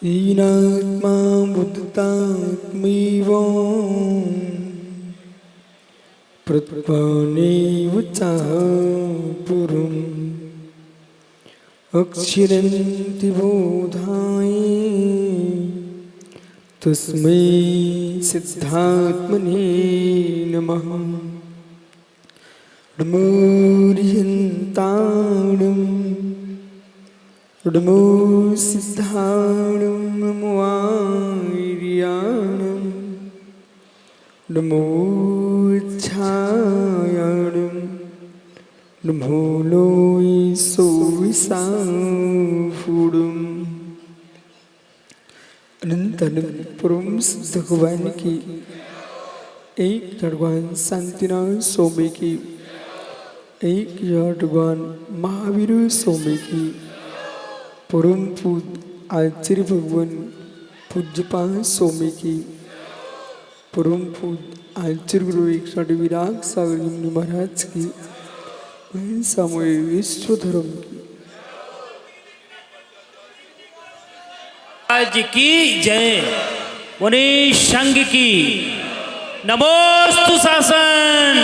हीनात्मा बुद्धतात्मीव प्रत्वानेव चाह पुरुम् अक्षिरन्ति बोधाय तस्मै सिद्धात्मने नमः। नमोऽरिहन्ताणं नमो सिद्धाणं नमो आर्याणं नमो छायाणं नमो लोय सोविसाफुडुम्। अनंत अनंत परम सिद्ध भगवान की एक भगवान शांतिनाथ स्वामी की एक भगवान महावीर स्वामी की परम पूज्य आचार्य भगवान पूज्यपाद स्वामी की परम पूज्य आचार्य गुरु एक विराग सागर जी महाराज की सामूहिक विश्व धर्म की आज की जय। मुनि संघ की नमोस्तु शासन।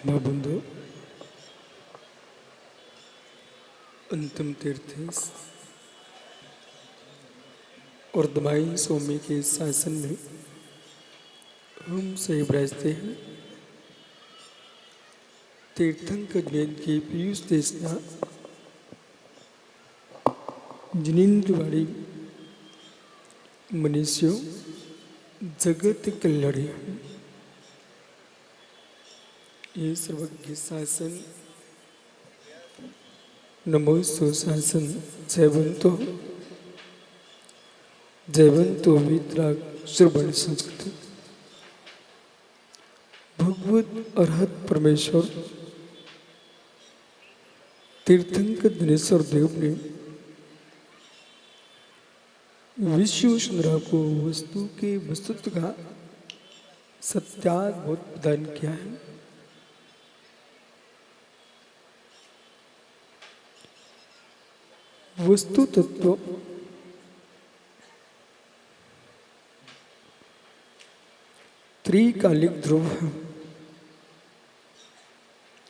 महाबंधु अंतिम तीर्थ और दमाई स्वामी के शासन में हम सही बरसते हैं। तीर्थंकर ज्ञान की पीयूष देशना जिनेन्द्रवाड़ी मनुष्यों जगत कल्याणी ये सर्वज्ञ शासन नमो सुशासन जयवंतो वितराग श्रवण संस्कृत भगवत अरहत परमेश्वर तीर्थंकर दिनेश्वर देव ने विश्व सुंदरा को वस्तु के वस्तुत्व का सत्याद्भुत प्रदान किया है। वस्तु तत्व त्रिकालिक ध्रुव है।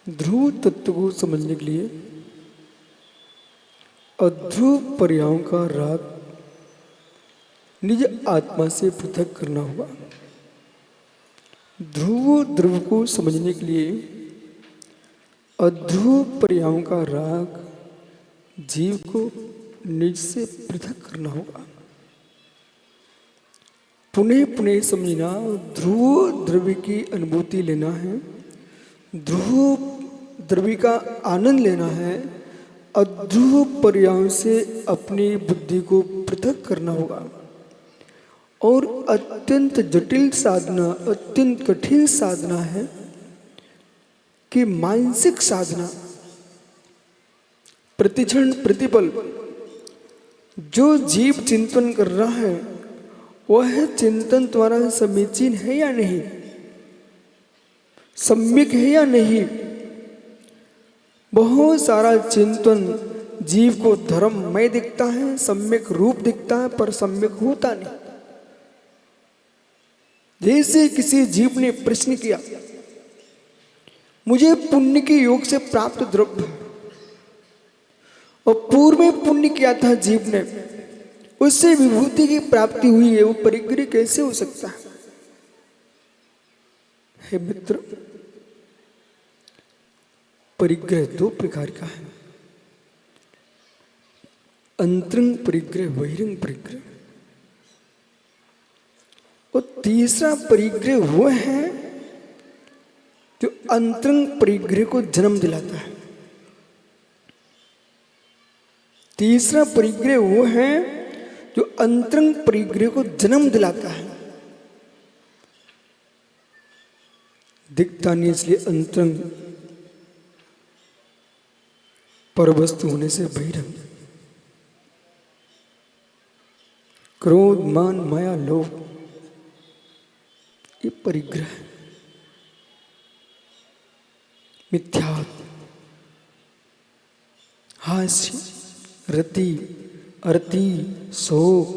ध्रुव तत्व को समझने के लिए अध्रुव पर्यायों का राग निज आत्मा से पृथक करना होगा। ध्रुव ध्रुव को समझने के लिए अध्रुव पर्यायों का राग जीव को निज से पृथक करना होगा। पुनः पुनः समझना, ध्रुव द्रव्य की अनुभूति लेना है, ध्रुव द्रव्य का आनंद लेना है, अध्रुव पर्यायों से अपनी बुद्धि को पृथक करना होगा। और अत्यंत जटिल साधना, अत्यंत कठिन साधना है कि मानसिक साधना प्रतिक्षण प्रतिपल जो जीव चिंतन कर रहा है वह चिंतन द्वारा समीचीन है या नहीं, सम्यक है या नहीं। बहुत सारा चिंतन जीव को धर्ममय दिखता है, सम्यक रूप दिखता है, पर सम्यक होता नहीं। जैसे किसी जीव ने प्रश्न किया, मुझे पुण्य के योग से प्राप्त द्रव्य और पूर्व में पुण्य किया था जीव ने, उससे विभूति की प्राप्ति हुई है, वो परिग्रह कैसे हो सकता है? हे मित्र, परिग्रह दो प्रकार का है, अंतरंग परिग्रह, बहिरंग परिग्रह। और तीसरा परिग्रह वो है जो अंतरंग परिग्रह को जन्म दिलाता है। तीसरा परिग्रह वो है जो अंतरंग परिग्रह को जन्म दिलाता है। दिखता नहीं इसलिए अंतरंग, परवस्तु होने से बहिरंग। क्रोध, मान, माया, लोभ, ये परिग्रह है। मिथ्यात्व, हास्य, रति, अरति, शोक,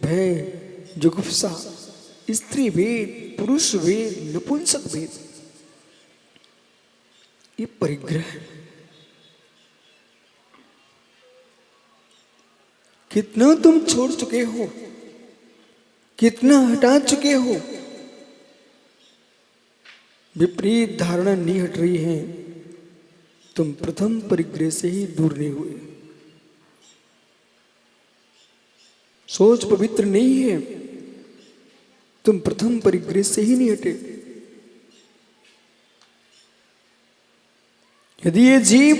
भय, जुगुप्सा, स्त्री भेद, पुरुष भेद, नपुंसक भेद, ये परिग्रह है। कितना तुम छोड़ चुके हो, कितना हटा चुके हो। विपरीत धारणा नहीं हट रही है, तुम प्रथम परिग्रह से ही दूर नहीं हुए। सोच पवित्र नहीं है, तुम प्रथम परिग्रह से ही नहीं हटे। यदि ये जीव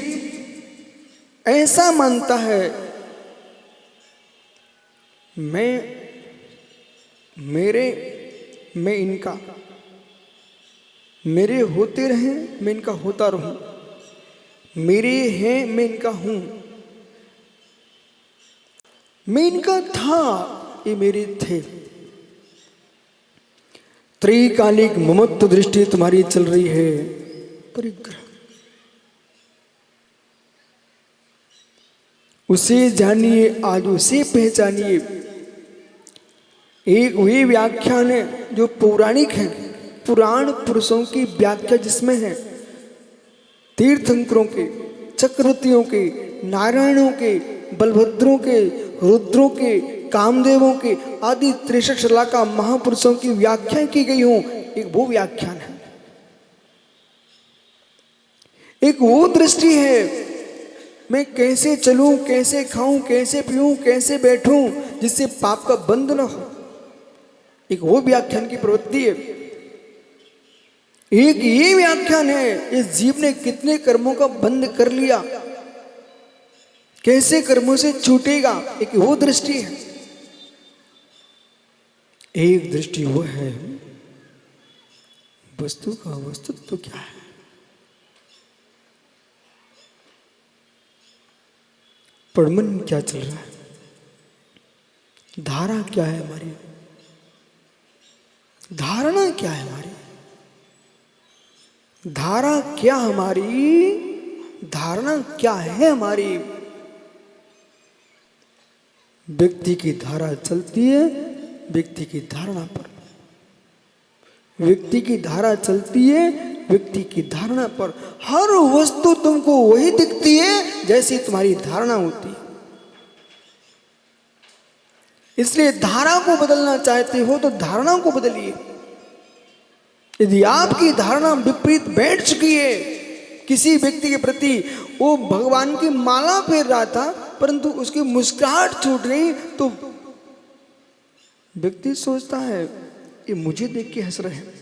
ऐसा मानता है मैं इनका, मेरे होते रहे मैं इनका होता रहूं, मेरे हैं मैं इनका हूं, मैं इनका था ये मेरे थे। त्रिकालिक ममत्व दृष्टि तुम्हारी चल रही है, परिग्रह। उसे जानिए, आज उसे पहचानिए। एक वे व्याख्यान है जो पौराणिक है, पुराण पुरुषों की व्याख्या जिसमें है तीर्थंकरों के, चक्रवर्तियों के, नारायणों के, बलभद्रों के, रुद्रों के, कामदेवों के आदि 63 लाख महापुरुषों की व्याख्या की गई हो। एक वो व्याख्यान है, एक वो दृष्टि है, मैं कैसे चलूं, कैसे खाऊं, कैसे पीऊं, कैसे बैठूं जिससे पाप का बंध न हो। एक वो व्याख्यान की प्रवृत्ति है। एक ये व्याख्यान है, इस जीव ने कितने कर्मों का बंध कर लिया, कैसे कर्मों से छूटेगा, एक वो दृष्टि है। एक दृष्टि वो है वस्तु का वस्तुत्व तो क्या है। पड़मन क्या चल रहा है, धारा क्या है हमारी, धारणा क्या है हमारी, धारा क्या हमारी, धारणा क्या है हमारी। व्यक्ति की धारा चलती है व्यक्ति की धारणा पर, व्यक्ति की धारा चलती है व्यक्ति की धारणा पर। हर वस्तु तुमको वही दिखती है जैसी तुम्हारी धारणा होती है। इसलिए धारा को बदलना चाहते हो तो धारणा को बदलिए। यदि आपकी धारणा विपरीत बैठ चुकी है किसी व्यक्ति के प्रति, वो भगवान की माला फेर रहा था परंतु उसकी मुस्कुराहट छूट गई, तो व्यक्ति सोचता है ये मुझे देख के हंस रहे हैं,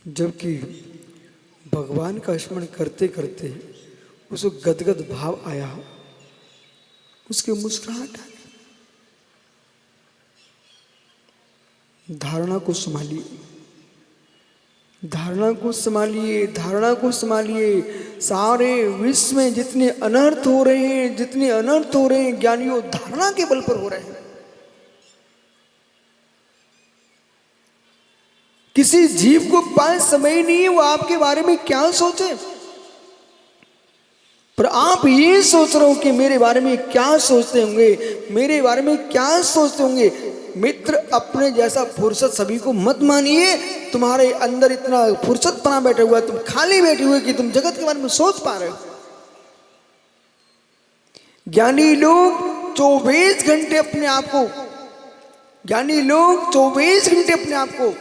जबकि भगवान का स्मरण करते करते उसको गदगद भाव आया, उसकी मुस्कुराहट आ गई। धारणा को संभालिए, धारणा को संभालिए, धारणा को संभालिए। सारे विश्व में जितने अनर्थ हो रहे हैं, जितने अनर्थ हो रहे हैं, ज्ञानियों धारणा के बल पर हो रहे हैं। किसी जीव को पास समय नहीं है वो आपके बारे में क्या सोचे, पर आप ये सोच रहे हो कि मेरे बारे में क्या सोचते होंगे, मेरे बारे में क्या सोचते होंगे। मित्र, अपने जैसा फुर्सत सभी को मत मानिए। तुम्हारे अंदर इतना फुर्सतपना बैठा हुआ है, तुम खाली बैठे हुए कि तुम जगत के बारे में सोच पा रहे हो। ज्ञानी लोग 24 घंटे अपने आप को, ज्ञानी लोग 24 घंटे अपने आप को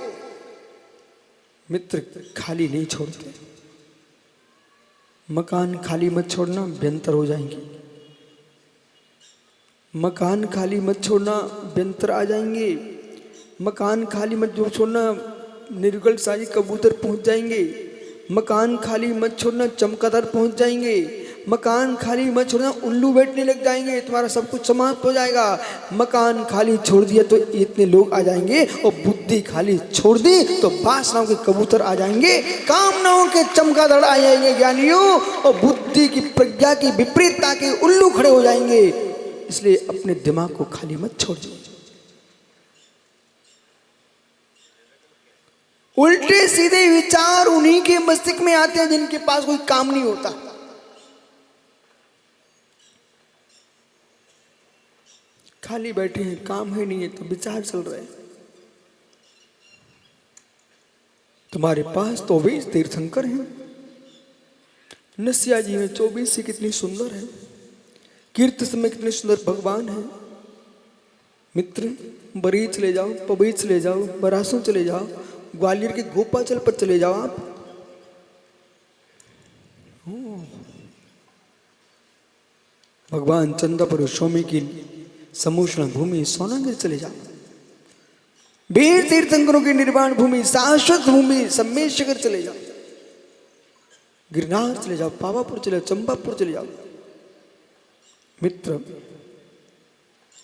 मित्र खाली नहीं छोड़ते। मकान खाली मत छोड़ना, व्यंतर हो जाएंगे। मकान खाली मत छोड़ना, अभ्यंतर आ जाएंगे। मकान खाली मत जो छोड़ना, निर्गल सारी कबूतर पहुंच जाएंगे। मकान खाली मत छोड़ना, चमगादड़ पहुंच जाएंगे। मकान खाली मत छोड़ना, उल्लू बैठने लग जाएंगे, तुम्हारा सब कुछ समाप्त हो जाएगा। मकान खाली छोड़ दिया तो इतने लोग आ जाएंगे, और बुद्धि खाली छोड़ दी तो वासनाओं के कबूतर आ जाएंगे, कामनाओं के चमगादड़ आ जाएंगे ज्ञानियों, और बुद्धि की प्रज्ञा की विपरीतता के उल्लू खड़े हो जाएंगे। इसलिए अपने दिमाग को खाली मत छोड़िए। उल्टे सीधे विचार उन्हीं के मस्तिष्क में आते हैं जिनके पास कोई काम नहीं होता। खाली बैठे हैं, काम है नहीं है, तो विचार चल रहे हैं। तुम्हारे पास तो 24 तीर्थंकर हैं। नसिया जी में 24 से कितनी सुंदर है। कीर्त में कितने सुंदर भगवान है। मित्र, बरी चले जाओ, पबई चले जाओ, बरासों चले जाओ, ग्वालियर के गोपाचल पर चले जाओ आप, भगवान चंद्रपुर स्वामी की समूषण भूमि सोनागिर चले जाओ, वीर तीर्थंकरों की निर्वाण भूमि शाश्वत भूमि सम्मेशकर चले जाओ, गिरनार चले जाओ, पावापुर चले जाओ, चंपापुर चले जाओ। मित्र,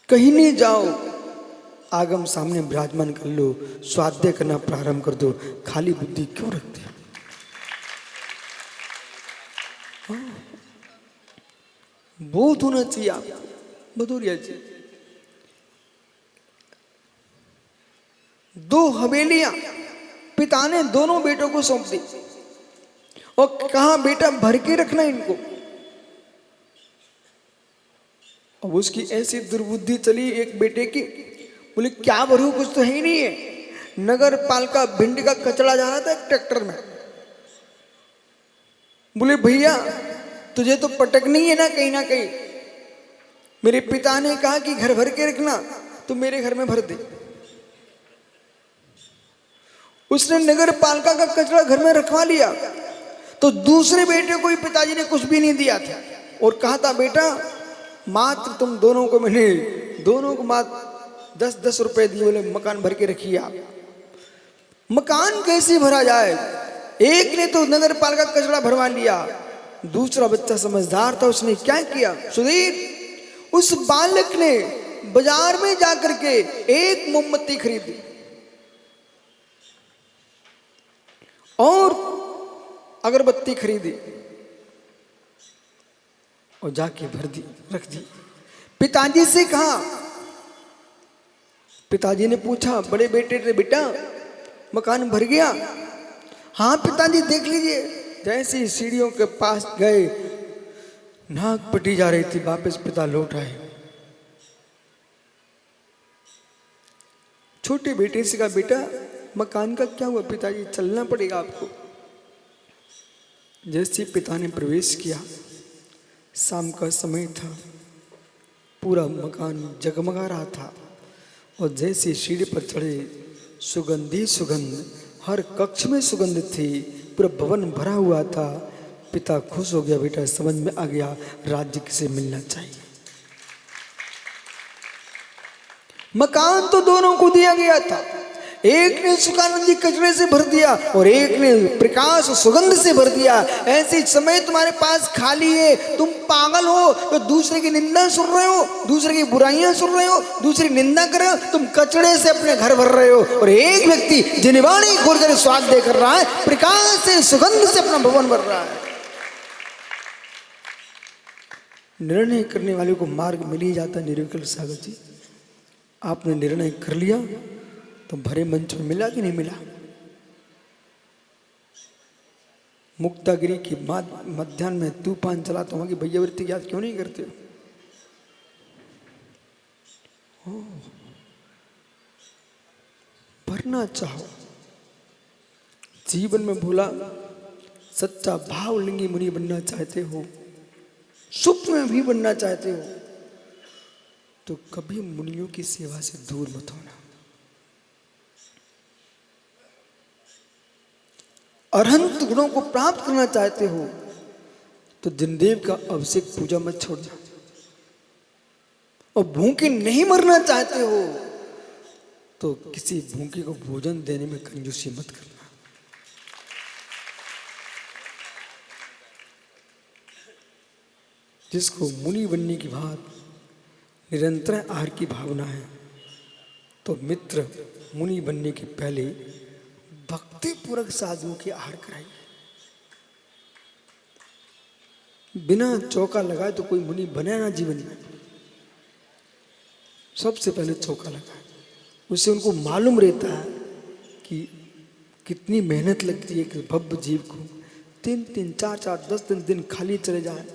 कहीं नहीं जाओ, आगम सामने विराजमान कर लो, स्वाध्याय करना प्रारंभ कर दो। खाली बुद्धि क्यों रखते हो? बोध होना चाहिए आप बदौरिया जी। 2 हवेलियां पिता ने दोनों बेटों को सौंप दी और कहा बेटा भर के रखना इनको। अब उसकी ऐसी दुर्बुद्धि चली एक बेटे की, बोले क्या भरू, कुछ तो है ही नहीं है। नगर पालिका भिंड का कचरा जा रहा था एक ट्रैक्टर में। बोले भैया तुझे तो पटकनी है ना कहीं ना कहीं, मेरे पिता ने कहा कि घर भर के रखना, तो मेरे घर में भर दे। उसने नगर पालिका का कचरा घर में रखवा लिया, तो दूसरे बेटे को ही पिताजी ने कुछ भी नहीं दिया था और कहा था बेटा मात्र तुम दोनों को मैंने दोनों को मात्र 10-10 रुपए दिए, बोले मकान भर के रखिए आप। मकान कैसे भरा जाए? एक ने तो नगर पालिका कचरा भरवा लिया, दूसरा बच्चा समझदार था, उसने क्या किया सुधीर, उस बालक ने बाजार में जाकर के एक मोमबत्ती खरीदी और अगरबत्ती खरीदी और जाके भर दी, रख दी। पिताजी से कहा, पिताजी ने पूछा बड़े बेटे से, बेटा मकान भर गया? हाँ पिताजी देख लीजिए। जैसे ही सीढ़ियों के पास गए, नाक पटी जा रही थी, वापस पिता लौट आए। छोटे बेटे से कहा बेटा मकान का क्या हुआ? पिताजी चलना पड़ेगा आपको। जैसे पिता ने प्रवेश किया, शाम का समय था, पूरा मकान जगमगा रहा था और जैसे सीढ़ी पर चढ़े सुगंधी सुगंध, हर कक्ष में सुगंध थी, पूरा भवन भरा हुआ था। पिता खुश हो गया, बेटा समझ में आ गया राज्य किसे मिलना चाहिए। मकान तो दोनों को दिया गया था, एक ने सुखानंद जी कचरे से भर दिया और एक ने प्रकाश सुगंध से भर दिया। ऐसे समय तुम्हारे पास खाली है, तुम पागल हो तो दूसरे की निंदा सुन रहे हो, दूसरे की बुराइयां सुन रहे हो, दूसरी निंदा कर रहे हो, तुम कचरे से अपने घर भर रहे हो। और एक व्यक्ति जिनवाणी खोलकर स्वाद दे कर रहा है, प्रकाश से सुगंध से अपना भवन भर रहा है। निर्णय करने वाले को मार्ग मिल ही जाता। निर्विकल्प सागर जी, आपने निर्णय कर लिया तो भरे मंच में मिला कि नहीं मिला? मुक्तागिरी की मध्याह्न में तूफान चला तो वहां की भैयावृत्ति याद क्यों नहीं करते हो? भरना चाहो जीवन में, भूला सच्चा भावलिंगी मुनि बनना चाहते हो, सुख में भी बनना चाहते हो, तो कभी मुनियों की सेवा से दूर मत होना। अरहंत गुणों को प्राप्त करना चाहते हो तो जिनदेव का अभिषेक पूजा मत छोड़ना। और भूखे नहीं मरना चाहते हो तो किसी भूखे को भोजन देने में कंजूसी मत करना। जिसको मुनि बनने की बात निरंतर आहार की भावना है तो मित्र मुनि बनने के पहले भक्ति पूर्वक साधुओं के आहार कराइए। बिना चौका लगाए तो कोई मुनि बने ना जीवन में। सबसे पहले चौका लगाए, उससे उनको मालूम रहता है कि कितनी मेहनत लगती है कि भव्य जीव को 3-3, 4-4, 10 दिन खाली चले जाए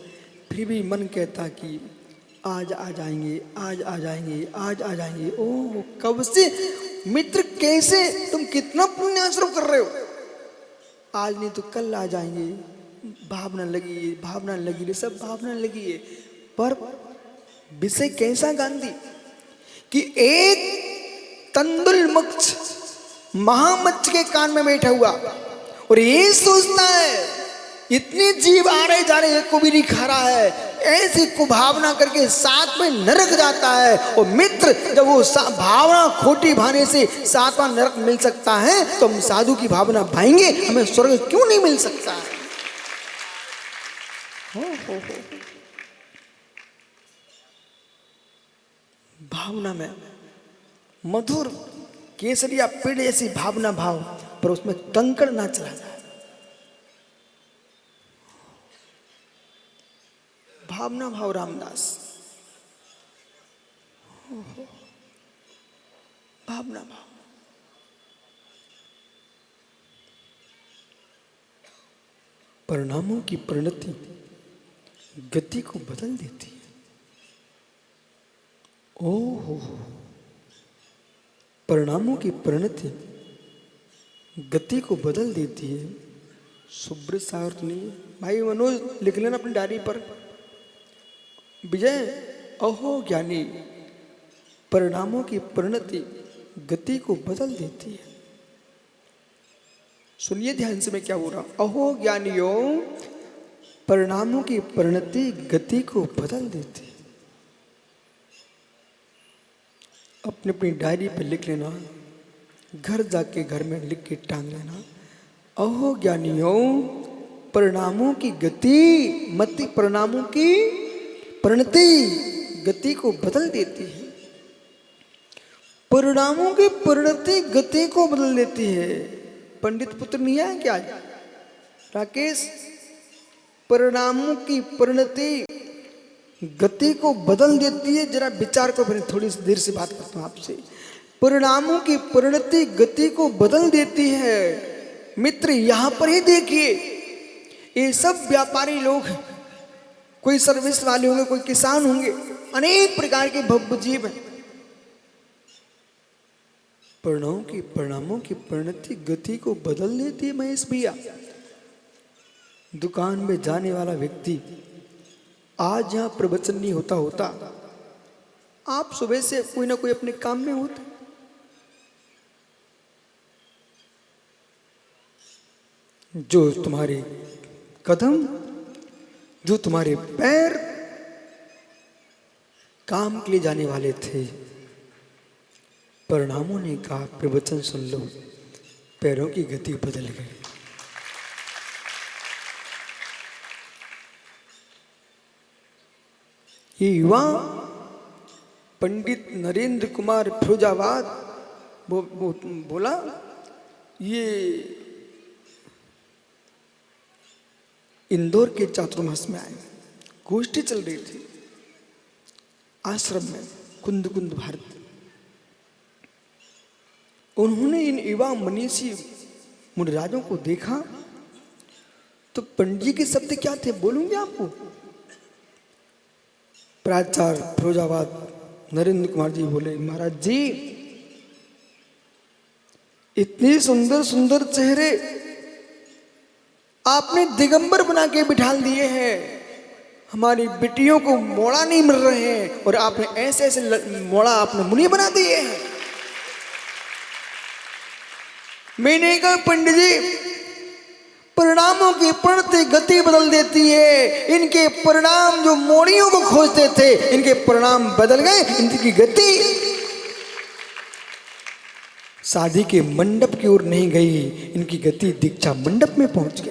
फिर भी मन कहता कि आज आ जाएंगे, आज आ जाएंगे, आज आ जाएंगे। ओह कब से मित्र, कैसे तुम कितना पुण्याश्रम कर रहे हो। आज नहीं तो कल आ जाएंगे, भावना लगी है, भावना लगी है, सब भावना लगी है। पर विषय कैसा गांधी कि एक तंदुल मक्ष महामच्छ के कान में बैठा हुआ और ये सोचता है इतने जीव आ रहे जा रहे, एक को भी नहीं खा रहा है, ऐसी कुभावना करके साथ में नरक जाता है। और मित्र जब वो भावना खोटी भाने से सातवां नरक मिल सकता है तो हम साधु की भावना भाएंगे, हमें स्वर्ग क्यों नहीं मिल सकता है। हो। भावना में मधुर केसरिया पेड़ जैसी भावना भाव, पर उसमें कंकड़ ना चला जाए। भावना भाव रामदास, भावना भाव। परिणामों की परिणति गति को बदल देती है। ओहो, परिणामों की परिणति गति को बदल देती है। सुब्रत सागर तो नहीं भाई, मनोज लिख लेना अपनी डायरी पर। विजय, अहो ज्ञानी, परिणामों की परिणति गति को बदल देती है। सुनिए ध्यान से मैं क्या बोल रहा हूं। अहो ज्ञानियों, परिणामों की परिणति गति को बदल देती है। अपनी अपनी डायरी पर लिख लेना, घर जाके घर में लिख के टांग लेना। अहो ज्ञानियों, परिणामों की गति मति परिणामों की परिणति गति को बदल देती है। परिणामों की परिणति गति को बदल देती है। पंडित पुत्र नहीं है क्या राकेश? परिणामों की परिणति गति को बदल देती है। जरा विचार को, फिर थोड़ी देर से बात करता हूं आपसे। परिणामों की परिणति गति को बदल देती है। मित्र यहां पर ही देखिए, ये सब व्यापारी लोग हैं, कोई सर्विस वाले होंगे, कोई किसान होंगे, अनेक प्रकार के भव्य जीव हैं। परिणामों की परिणति गति को बदल देती है। महेश भैया, दुकान में जाने वाला व्यक्ति आज यहां प्रवचन नहीं होता, आप सुबह से कोई ना कोई अपने काम में होते। जो तुम्हारे कदम, जो तुम्हारे पैर काम के लिए जाने वाले थे, परिणामों ने कहा प्रवचन सुन लो, पैरों की गति बदल गई। ये युवा पंडित नरेंद्र कुमार फिरोजाबाद बोला, ये इंदौर के चातुर्मास में आए, गोष्ठी चल रही थी आश्रम में, कुंद कुंद भारत। उन्होंने इन युवा मनीषी मुनिराजों को देखा तो पंडित जी के शब्द क्या थे बोलूंगे आपको। प्राचार्य फिरोजाबाद नरेंद्र कुमार जी बोले, महाराज जी इतने सुंदर सुंदर चेहरे आपने दिगंबर बना के बिठा दिए हैं, हमारी बिटियों को मोड़ा नहीं मिल रहे हैं, और आपने ऐसे ऐसे मोड़ा आपने मुनि बना दिए हैं। मैंने कहा पंडित जी परिणामों की परिणति गति बदल देती है। इनके परिणाम जो मोड़ियों को खोजते थे, इनके परिणाम बदल गए, इनकी गति शादी के मंडप की ओर नहीं गई, इनकी गति दीक्षा मंडप में पहुंच गई।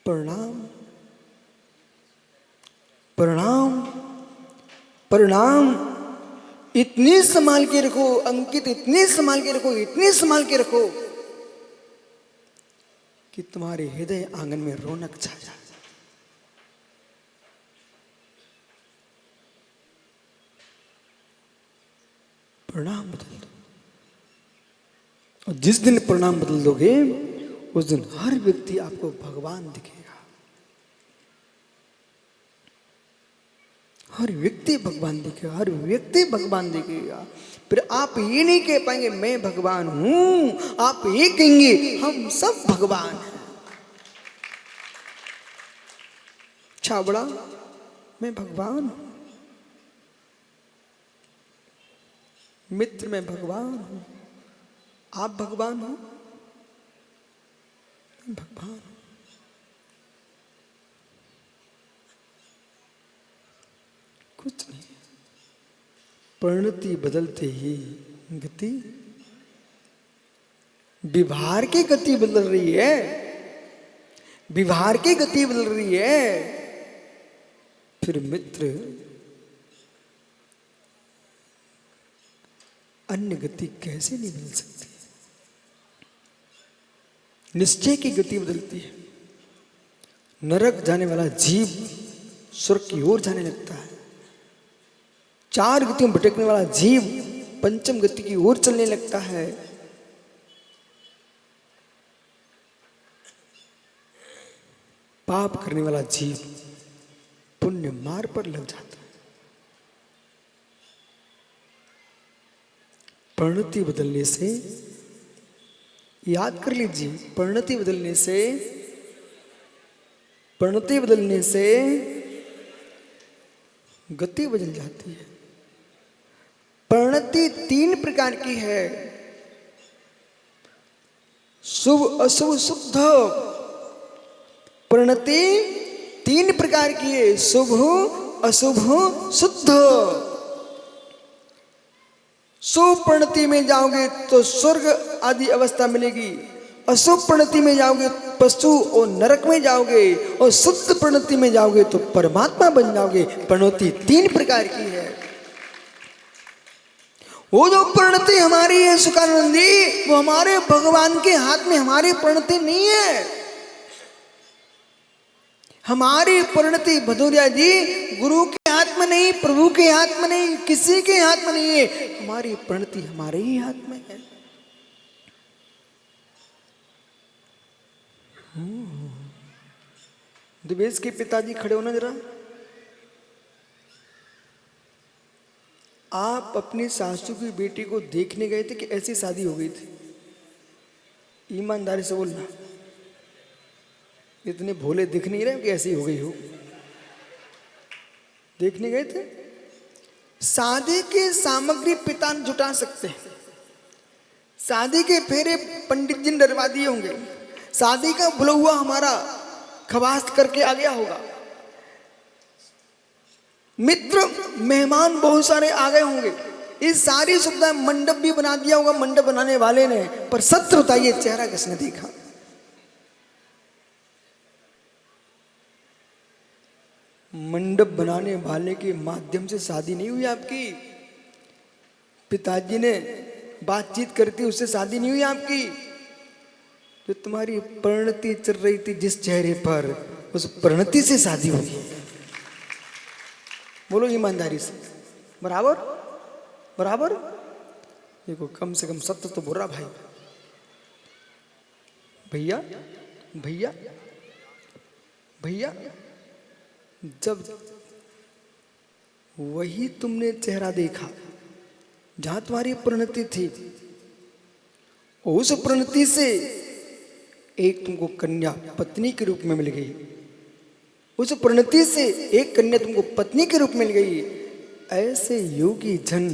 परिणाम परिणाम परिणाम इतनी संभाल के रखो अंकित, इतनी संभाल के रखो, इतनी संभाल के रखो कि तुम्हारे हृदय आंगन में रौनक छा जाए। परिणाम बदल दो, और जिस दिन परिणाम बदल दोगे उस दिन हर व्यक्ति आपको भगवान दिखेगा। हर व्यक्ति भगवान दिखेगा, हर व्यक्ति भगवान दिखेगा। फिर आप ये नहीं कह पाएंगे मैं भगवान हूं, आप ये कहेंगे हम सब भगवान हैं। छाबड़ा मैं भगवान हूं, मित्र मैं भगवान हूं, आप भगवान हो, मैं भगवान हूं। कुछ नहीं, परिणति बदलते ही गति, व्यवहार की गति बदल रही है, व्यवहार की गति बदल रही है। फिर मित्र अन्य गति कैसे नहीं बदल सकती? निश्चय की गति बदलती है। नरक जाने वाला जीव स्वर्ग की ओर जाने लगता है। चार गतियों में भटकने वाला जीव पंचम गति की ओर चलने लगता है। पाप करने वाला जीव पुण्य मार्ग पर लग जाता है। परिणति बदलने से, याद कर लीजिए, परिणति बदलने से गति बदल जाती है। परिणति तीन प्रकार की है, शुभ अशुभ शुद्ध। परिणति तीन प्रकार की है, शुभ अशुभ शुद्ध। शुभ परिणति में जाओगे तो स्वर्ग आदि अवस्था मिलेगी, अशुभ परिणति में जाओगे पशु और नरक में जाओगे, और शुद्ध परिणति में जाओगे तो परमात्मा बन जाओगे। परिणति तीन प्रकार की है। वो जो परिणति हमारी है सुखानंदी, वो हमारे भगवान के हाथ में हमारी परिणति नहीं है। हमारी परिणति भदौरिया जी गुरु के हाथ में नहीं, प्रभु के हाथ में नहीं, किसी के हाथ में नहीं है। हमारी परिणति हमारे ही हाथ में है। दिवेश के पिताजी खड़े होना जरा। आप अपनी सासू की बेटी को देखने गए थे कि ऐसी शादी हो गई थी? ईमानदारी से बोलना, इतने भोले दिख नहीं रहे कि ऐसी हो गई हो। देखने गए थे? शादी की सामग्री पिता जुटा सकते हैं, शादी के फेरे पंडित जी ने डरवा दिए होंगे, शादी का बुलौआ हमारा खवास करके आ गया होगा, मित्र मेहमान बहुत सारे आ गए होंगे, इस सारी सुविधा मंडप भी बना दिया होगा मंडप बनाने वाले ने। पर सत्य बताइए, चेहरा किसने देखा? मंडप बनाने वाले के माध्यम से शादी नहीं हुई आपकी। पिताजी ने बातचीत करती उससे शादी नहीं हुई आपकी। जो तुम्हारी परिणति चल रही थी जिस चेहरे पर, उस परिणति से शादी हुई है। बोलो ईमानदारी से, बराबर बराबर। देखो कम से कम सत्य तो बोल रहा भाई। भैया भैया भैया, जब वही तुमने चेहरा देखा जहां तुम्हारी परिणति थी, उस परिणति से एक तुमको कन्या पत्नी के रूप में मिल गई, उस परिणति से एक कन्या तुमको पत्नी के रूप में मिल गई। ऐसे योगी जन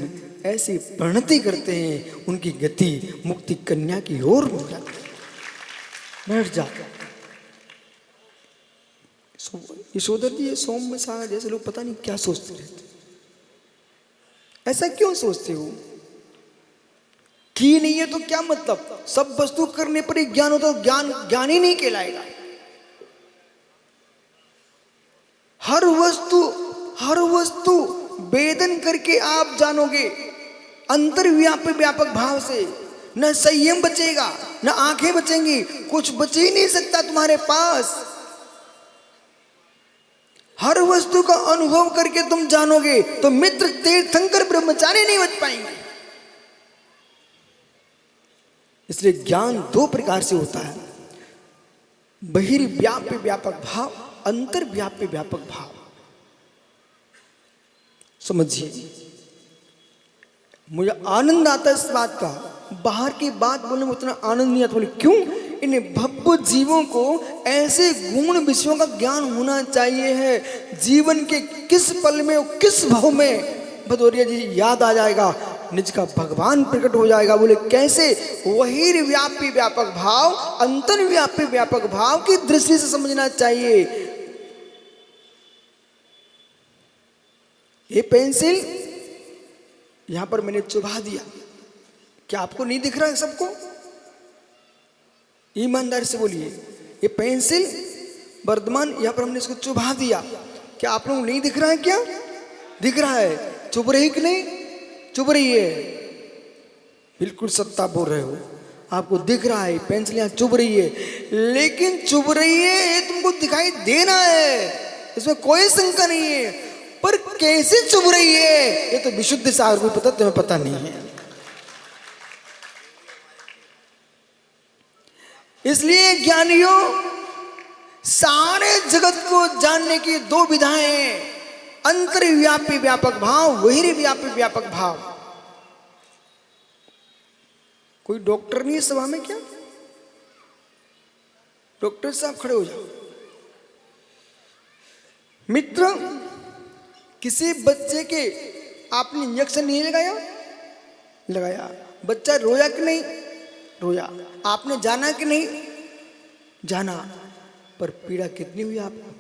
ऐसी प्रणति करते हैं उनकी गति मुक्ति कन्या की ओर हो जाती है। बैठ जा। यशोधर जी, ये सौम्य सागर जैसे लोग पता नहीं क्या सोचते रहते, ऐसा क्यों सोचते हो? की नहीं है तो क्या मतलब? सब वस्तु करने पर ही ज्ञान होता, ज्ञान ज्ञान ही नहीं कहलाएगा। हर वस्तु वेदन करके आप जानोगे, अंतर्व्यापी व्यापक भाव से। न संयम बचेगा, न आंखें बचेंगी, कुछ बच ही नहीं सकता तुम्हारे पास। हर वस्तु का अनुभव करके तुम जानोगे तो मित्र तीर्थंकर ब्रह्मचारी नहीं बच पाएंगे। इसलिए ज्ञान दो प्रकार से होता है, बहिर्व्याप्य व्यापक भाव, अंतर्व्याप्य व्यापक भाव। समझिए, मुझे आनंद आता है इस बात का। बाहर की बात बोलने में उतना आनंद नहीं आता। बोले क्यों? इन भव्य जीवों को ऐसे गुण विषयों का ज्ञान होना चाहिए है। जीवन के किस पल में और किस भाव में भदौरिया जी याद आ जाएगा, निज का भगवान प्रकट हो जाएगा। बोले कैसे? वही व्यापी व्यापक भाव, अंतर्व्यापी व्यापक भाव की दृष्टि से समझना चाहिए। ये पेंसिल यहां पर मैंने चुभा दिया, क्या आपको नहीं दिख रहा है सबको? ईमानदारी से बोलिए, ये पेंसिल वर्धमान यहां पर हमने इसको चुभा दिया, क्या आप लोग नहीं दिख रहा है? क्या दिख रहा है? चुभ रही कि नहीं? चुभ रही है। बिल्कुल सत्ता बोल रहे हो, आपको दिख रहा है पेंसिल यहां चुभ रही है। लेकिन चुभ रही है ये तुमको दिखाई देना है, इसमें कोई शंका नहीं है। पर कैसे चुभ रही है ये तो विशुद्ध सागर को पता, तुम्हें पता नहीं है। इसलिए ज्ञानियों, सारे जगत को जानने की दो विधाएं हैं, अंतर्व्यापी व्यापक भाव, बहिर्व्यापी व्यापक भाव। कोई डॉक्टर नहीं है सभा में क्या? डॉक्टर साहब खड़े हो जाओ। मित्र, किसी बच्चे के आपने इंजेक्शन नहीं लगाया? लगाया। बच्चा रोया कि नहीं? रोया। आपने जाना कि नहीं? जाना। पर पीड़ा कितनी हुई आपको?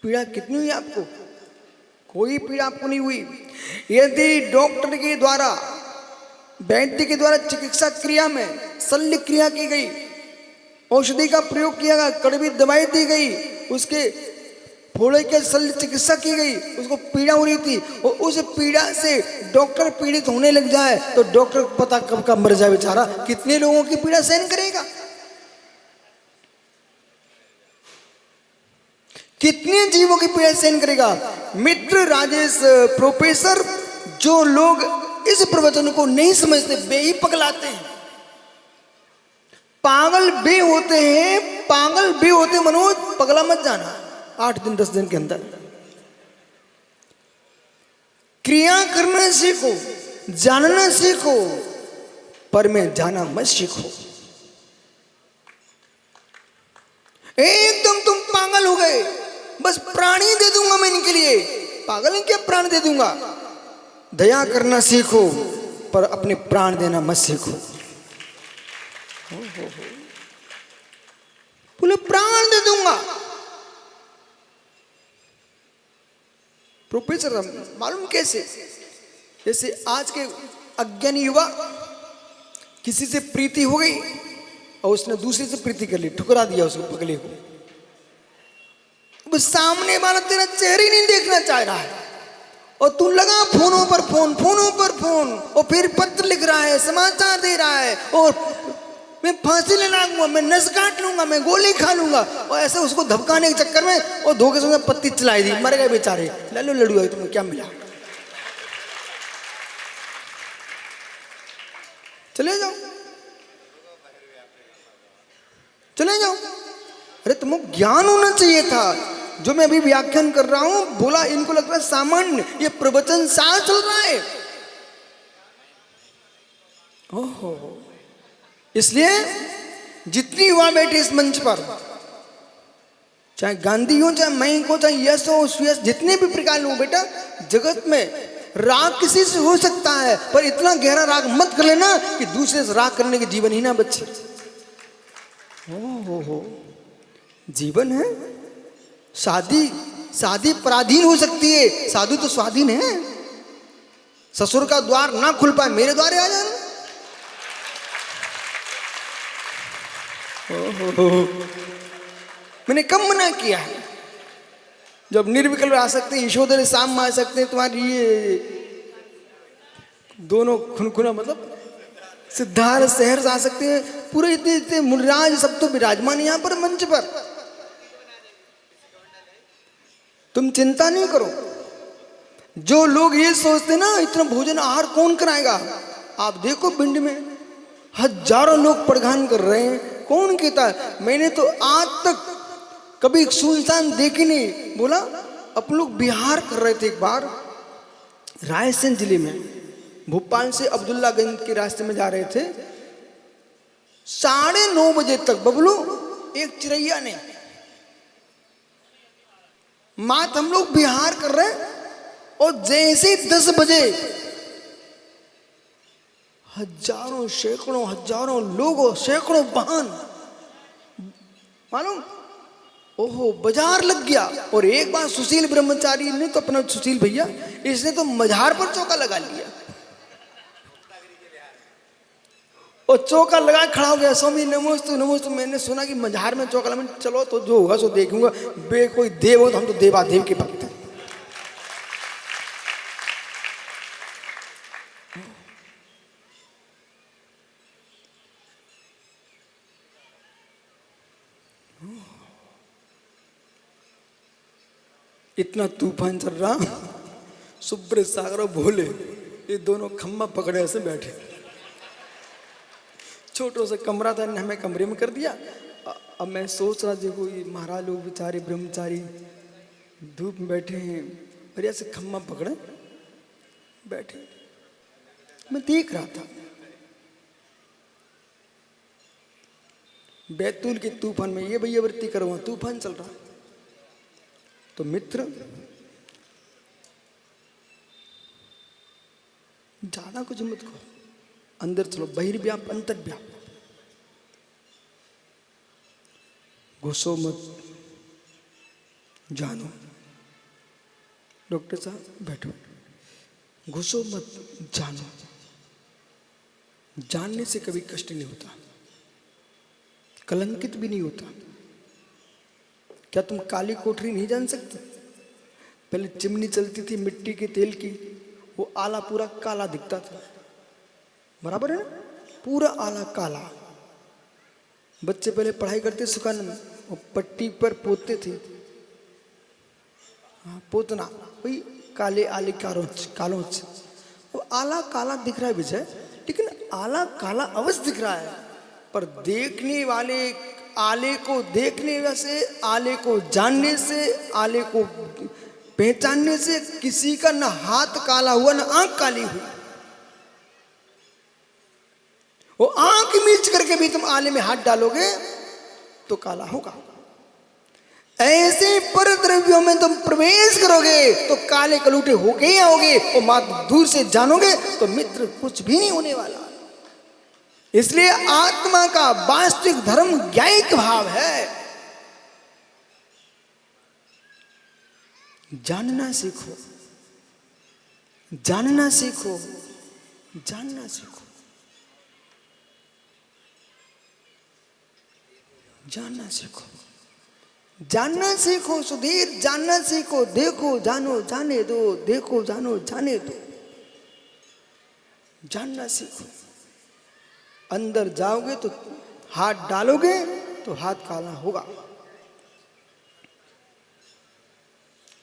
पीड़ा कितनी हुई आपको? कोई पीड़ा आपको नहीं हुई। यदि डॉक्टर के द्वारा, वैद्य के द्वारा चिकित्सा क्रिया में शल्य क्रिया की गई, औषधि का प्रयोग किया गया, कड़वी दवाई दी गई, उसके फोड़े के शल्य चिकित्सा की गई, उसको पीड़ा हो रही थी, और उस पीड़ा से डॉक्टर पीड़ित होने लग जाए तो डॉक्टर को पता कब का मर जाए बेचारा, कितने लोगों की पीड़ा सहन करेगा? कितने जीवों की पीड़ा सहन करेगा? मित्र राजेश प्रोफेसर, जो लोग इस प्रवचन को नहीं समझते वे ही पगलाते हैं। पागल बे होते हैं, पागल बे होते। मनोज, पगला मत जाना 8 दिन 10 दिन के अंदर। क्रिया करना सीखो, जानना सीखो, पर में जाना मत सीखो। एकदम तुम पागल हो गए, बस प्राणी दे दूंगा मैं इनके लिए। पागल क्या प्राण दे दूंगा? दया करना सीखो, पर अपने प्राण देना मत सीखो। बोले प्राण दे दूंगा। प्रोफेसर मालूम कैसे? जैसे आज के अज्ञानी युवा, किसी से प्रीति हो गई और उसने दूसरे से प्रीति कर ली, ठुकरा दिया उसको, पगले को। सामने वाला तेरा चेहरा ही नहीं देखना चाह रहा है, और तू लगा फोनों पर फोन, फोनों पर फोन, और फिर पत्र लिख रहा है, समाचार दे रहा है, और मैं फांसी ले लूंगा, मैं नस काट लूंगा, मैं गोली खा लूंगा, और ऐसे उसको धमकाने के चक्कर में और धोखे से पत्ती चलाई दी, मर गए बेचारे। लल्लू लड़ू है, तुम्हें क्या मिला? चले जाओ, चले जाओ। अरे तुमको ज्ञान होना चाहिए था। जो मैं अभी व्याख्यान कर रहा हूं, बोला इनको लगता है सामान्य, ये प्रवचन साल चल रहा है। ओहो, इसलिए जितनी युवा बैठे इस मंच पर, चाहे गांधी हो, चाहे मैं को, चाहे यश हो, सुयश, जितने भी प्रकार लोग बेटा, जगत में राग किसी से हो सकता है, पर इतना गहरा राग मत कर लेना कि दूसरे से राग करने के जीवन ही ना बचे। हो जीवन है। शादी पराधीन हो सकती है, साधु तो स्वाधीन है। ससुर का द्वार ना खुल पाए, मेरे द्वारे आ जाना। मैंने कब मना किया है? जब निर्विकल्प आ सकते हैं, यशोधर शाम में आ सकते हैं, तुम्हारी ये दोनों खुनखुना मतलब सिद्धार्थ शहर से आ सकते हैं, पूरे इतने मुनिराज सब तो विराजमान यहाँ पर मंच पर। तुम चिंता नहीं करो। जो लोग ये सोचते ना इतना भोजन आहार कौन कराएगा, आप देखो पिंड में हजारों लोग प्रधान कर रहे हैं, कौन कहता है? मैंने तो आज तक कभी सुनसान देखी नहीं। बोला अपन लोग बिहार कर रहे थे एक बार, रायसेन जिले में, भोपाल से अब्दुल्लागंज के रास्ते में जा रहे थे। 9:30 बजे तक बबलू एक चिड़ैया ने मात, हम लोग बिहार कर रहे हैं, और जैसे 10 बजे हजारों सैकड़ों हजारों लोगों सैकड़ों वाहन, मालूम, ओहो बाजार लग गया। और एक बार सुशील ब्रह्मचारी ने तो अपना सुशील भैया, इसने तो मजार पर चौका लगा लिया और चौका लगा खड़ा हो गया, स्वामी नमोस्तु नमोस्तु। मैंने सुना कि मजार में चौका लगा, चलो तो जो होगा सो देखूंगा, बे कोई देव हो तो हम तो देवादेव के भक्त हैं। इतना तूफान चल रहा, सुब्रत सागर और भोले ये दोनों खम्मा पकड़े ऐसे बैठे। छोटो सा कमरा था, हमें कमरे में कर दिया। अब मैं सोच रहा, देखो ये महाराज लोग बेचारे ब्रह्मचारी धूप में बैठे हैं और ऐसे खम्मा पकड़े बैठे। मैं देख रहा था बैतूल के तूफान में, ये भैया वृत्ति करो, वहां तूफान चल रहा। तो मित्र ज्यादा कुछ मत कहो, अंदर चलो, बहिर्व्याप अंतर्व्याप, घुसो मत, जानो। डॉक्टर साहब बैठो, घुसो मत, जानो। जानने से कभी कष्ट नहीं होता, कलंकित भी नहीं होता। क्या तुम काली कोठरी नहीं जान सकते? पहले चिमनी चलती थी मिट्टी के तेल की, वो आला पूरा काला दिखता था, बराबर है ना, पूरा आला काला। बच्चे पहले पढ़ाई करते सुखान में, वो पट्टी पर पोतते थे, हाँ पोतना, वही काले आले कालोच। वो आला काला दिख रहा है विजय, लेकिन आला काला अवश्य दिख रहा है, पर देखने वाले आले को देखने से, आले को जानने से, आले को पहचानने से किसी का न हाथ काला हुआ न आंख काली हुई। वो आंख मीच करके भी तुम आले में हाथ डालोगे तो काला होगा। ऐसे पर द्रव्यों में तुम प्रवेश करोगे तो काले कलूटे होके ही आओगे, और मात्र दूर से जानोगे तो मित्र कुछ भी नहीं होने वाला। इसलिए आत्मा का वास्तविक धर्म ज्ञायिक भाव है। जानना सीखो, जानना सीखो, जानना सीखो, जानना सीखो, जानना सीखो सुधीर, जानना सीखो। देखो जानो जाने दो, देखो जानो जाने दो, जानना सीखो। अंदर जाओगे तो हाथ डालोगे तो हाथ काला होगा।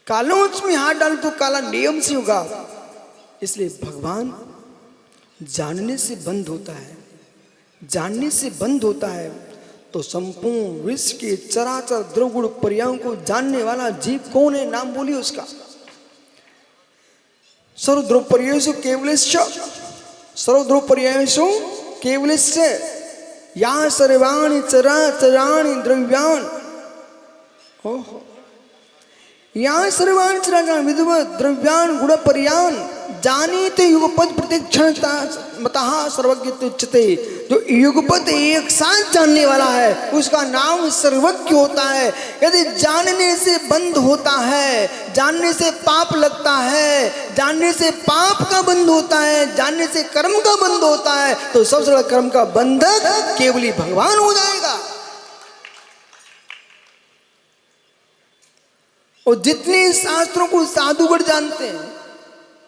कालोच में हाथ डालो तो काला नियम से होगा। इसलिए भगवान जानने से बंद होता है, जानने से बंद होता है। तो संपूर्ण विश्व के चराचर द्रवगुण पर्यायों को जानने वाला जीव कौन है? नाम बोलिए उसका। सर्वद्रव पर्यायेषु केवलस्य, सर्वद्रव पर्यायेषु केवलस्य या सर्वाणि चराचराणि द्रव्याणि। ओहो यहाँ सर्वान चराचरान विधिवत द्रव्यान गुण पर्यान जानीते युगपद प्रतिक्षण मतः सर्वज्ञ उच्यते। जो युगपद एक साथ जानने वाला है उसका नाम सर्वज्ञ होता है। यदि जानने से बंद होता है, जानने से पाप लगता है, जानने से पाप का बंद होता है, जानने से कर्म का बंद होता है, तो सबसे बड़ा कर्म का बंधक केवल ही भगवान हो जाएगा। और जितने शास्त्रों को साधुगण जानते हैं,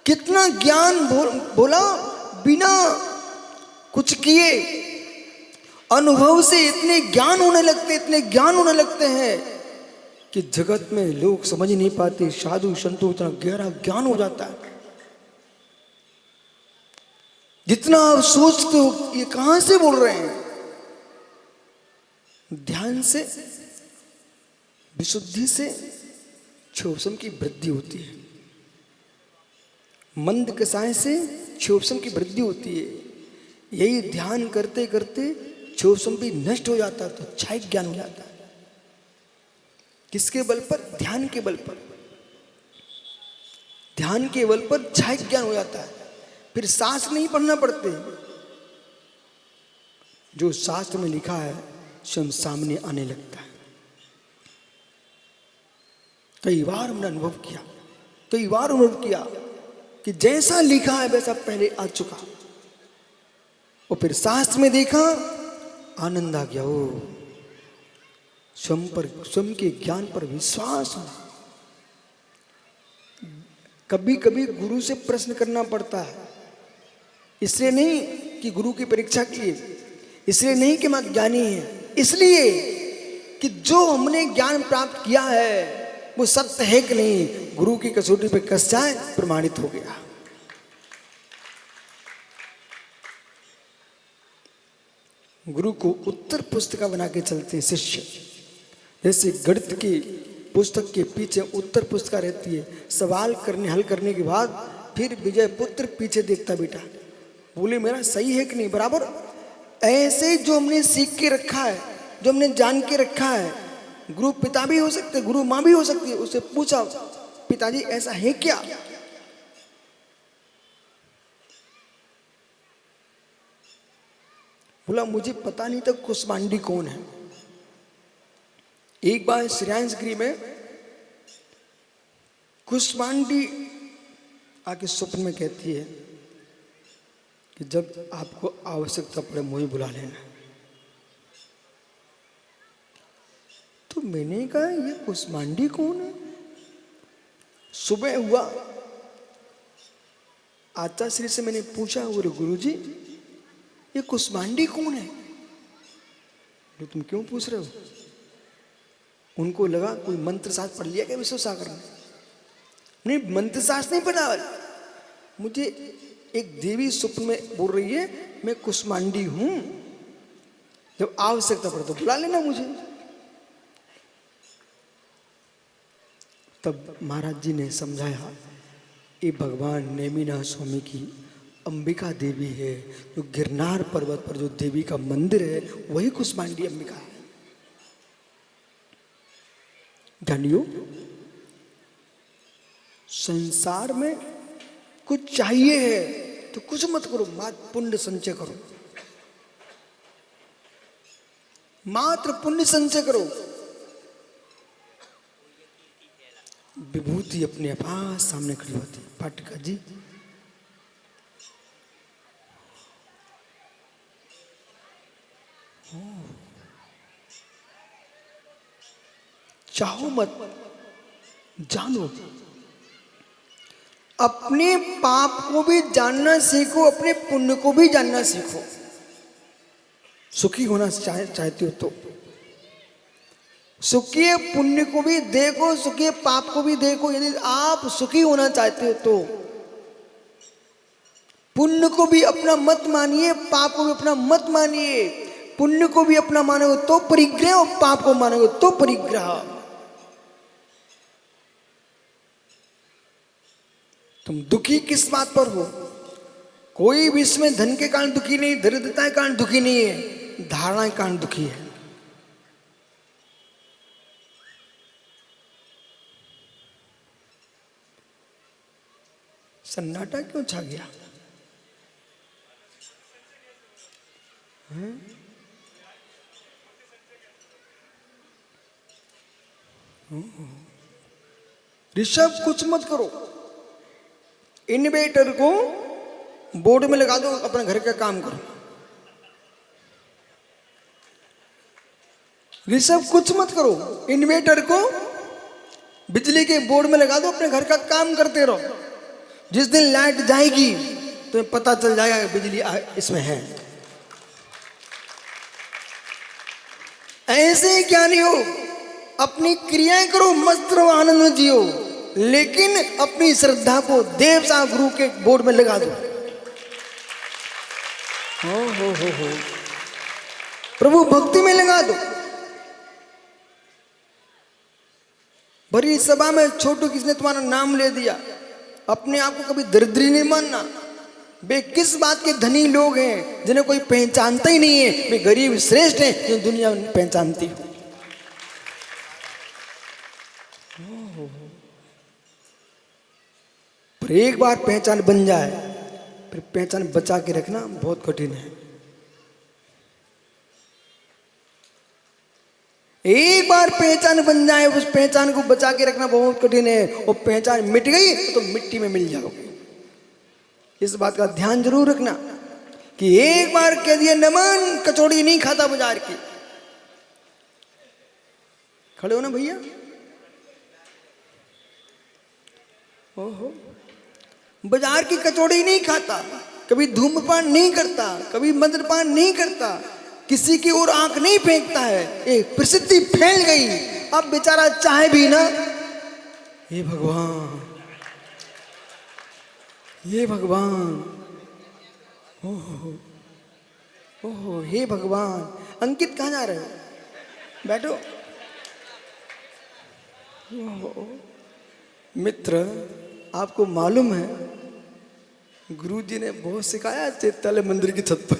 कितना ज्ञान बोला बिना कुछ किए अनुभव से इतने ज्ञान होने लगते, इतने ज्ञान होने लगते हैं कि जगत में लोग समझ नहीं पाते। साधु संतों इतना गहरा ज्ञान हो जाता है, जितना आप सोचते हो ये कहां से बोल रहे हैं। ध्यान से, विशुद्धि से क्षोभसम की वृद्धि होती है। मंद कसाय से क्षोभसम की वृद्धि होती है। यही ध्यान करते करते क्षोभसम भी नष्ट हो जाता है, तो क्षय ज्ञान हो जाता है। किसके बल पर? ध्यान के बल पर। ध्यान के बल पर क्षय ज्ञान हो जाता है। फिर शास्त्र नहीं पढ़ना पड़ते, जो शास्त्र में लिखा है स्वयं सामने आने लगता है। कई बार हमने अनुभव किया, कई बार अनुभव किया कि जैसा लिखा है वैसा पहले आ चुका, और फिर शास्त्र में देखा, आनंद आ गया। ओ स्वयं पर, स्वयं के ज्ञान पर विश्वास है। कभी कभी गुरु से प्रश्न करना पड़ता है, इसलिए नहीं कि गुरु की परीक्षा की है, इसलिए नहीं कि मैं ज्ञानी है, इसलिए कि जो हमने ज्ञान प्राप्त किया है वो सत्य है कि नहीं। गुरु की कसौटी पे कस जाए, प्रमाणित हो गया। गुरु को उत्तर पुस्तिका बना के चलते हैं शिष्य। जैसे गणित की पुस्तक के पीछे उत्तर पुस्तिका रहती है, सवाल करने हल करने के बाद फिर विजय पुत्र पीछे देखता, बेटा बोले मेरा सही है कि नहीं, बराबर। ऐसे जो हमने सीख के रखा है, जो हमने जान के रखा है, गुरु पिता भी हो सकते, गुरु माँ भी हो सकती है। उससे पूछा, पिताजी ऐसा है क्या? बोला मुझे पता नहीं था कुष्मांडी कौन है। एक बार श्रेयांसगिरी में कुष्मांडी आके स्वप्न में कहती है कि जब आपको आवश्यकता पड़े मुझे बुला लेना। तो मैंने कहा ये कुष्मांडी कौन है? सुबह हुआ, आचार्य से मैंने पूछा, बोले गुरुजी ये कुष्मांडी कौन है? तो तुम क्यों पूछ रहे हो? उनको लगा कोई मंत्र शास्त्र पढ़ लिया क्या विश्व सागर ने। नहीं, मंत्र शास्त्र नहीं पढ़ा। मुझे एक देवी स्वप्न में बोल रही है मैं कुष्मांडी हूं, जब आवश्यकता पड़े तो बुला लेना मुझे। तब महाराज जी ने समझाया, ये भगवान नेमिनाथ स्वामी की अंबिका देवी है, जो गिरनार पर्वत पर जो देवी का मंदिर है वही कुष्मांडी अंबिका है। जानियो, संसार में कुछ चाहिए है तो कुछ मत करो, मात्र पुण्य संचय करो, मात्र पुण्य संचय करो। विभूति अपने आप सामने खड़ी होती है। पाटिका जी, चाहो मत, जानो। अपने पाप को भी जानना सीखो, अपने पुण्य को भी जानना सीखो। सुखी होना चाहते हो तो सुखी पुण्य को भी देखो, सुखी पाप को भी देखो। यदि आप सुखी होना चाहते हो तो पुण्य को भी अपना मत मानिए, पाप को भी अपना मत मानिए। पुण्य को भी अपना मानोगे तो परिग्रह, और पाप को मानोगे तो परिग्रह। तुम दुखी किस बात पर हो? कोई भी इसमें धन के कारण दुखी नहीं, दरिद्रता के कारण दुखी नहीं है, धारणा के कारण दुखी है। सन्नाटा क्यों छा गया? ऋषभ कुछ मत करो, इन्वेटर को बोर्ड में लगा दो, अपने घर का काम करो। ऋषभ कुछ मत करो, इन्वेटर को बिजली के बोर्ड में लगा दो, अपने घर का काम करते रहो। जिस दिन लाइट जाएगी तुम्हें पता चल जाएगा कि बिजली इसमें है। ऐसे क्या नहीं हो, अपनी क्रियाएं करो, मस्त रहो, आनंद में जियो, लेकिन अपनी श्रद्धा को देवता गुरु के बोर्ड में लगा दो। हो प्रभु भक्ति में लगा दो। बड़ी सभा में छोटू किसने तुम्हारा नाम ले दिया, अपने आप को कभी दरिद्री नहीं मानना। वे किस बात के धनी लोग हैं जिन्हें कोई पहचानता ही नहीं है। वे गरीब श्रेष्ठ हैं जो दुनिया पहचानती हो। पर एक बार पहचान बन जाए फिर पहचान बचा के रखना बहुत कठिन है। एक बार पहचान बन जाए उस पहचान को बचा के रखना बहुत कठिन है। और पहचान मिट गई तो मिट्टी में मिल जाओगे। इस बात का ध्यान जरूर रखना कि एक बार कह दिया नमन, कचौड़ी नहीं खाता बाजार की। खड़े हो ना भैया? ओहो, बाजार की कचौड़ी नहीं खाता, कभी धूम्रपान नहीं करता, कभी मद्यपान नहीं करता, किसी की ओर आंख नहीं फेंकता है। एक प्रसिद्धि फैल गई, अब बेचारा चाहे भी ना, हे भगवान, हे भगवान, ओहो ओहो, हे भगवान। अंकित कहाँ जा रहे हो? बैठो। ओहो मित्र, आपको मालूम है गुरुजी ने बहुत सिखाया चैत्यालय मंदिर की छत पर।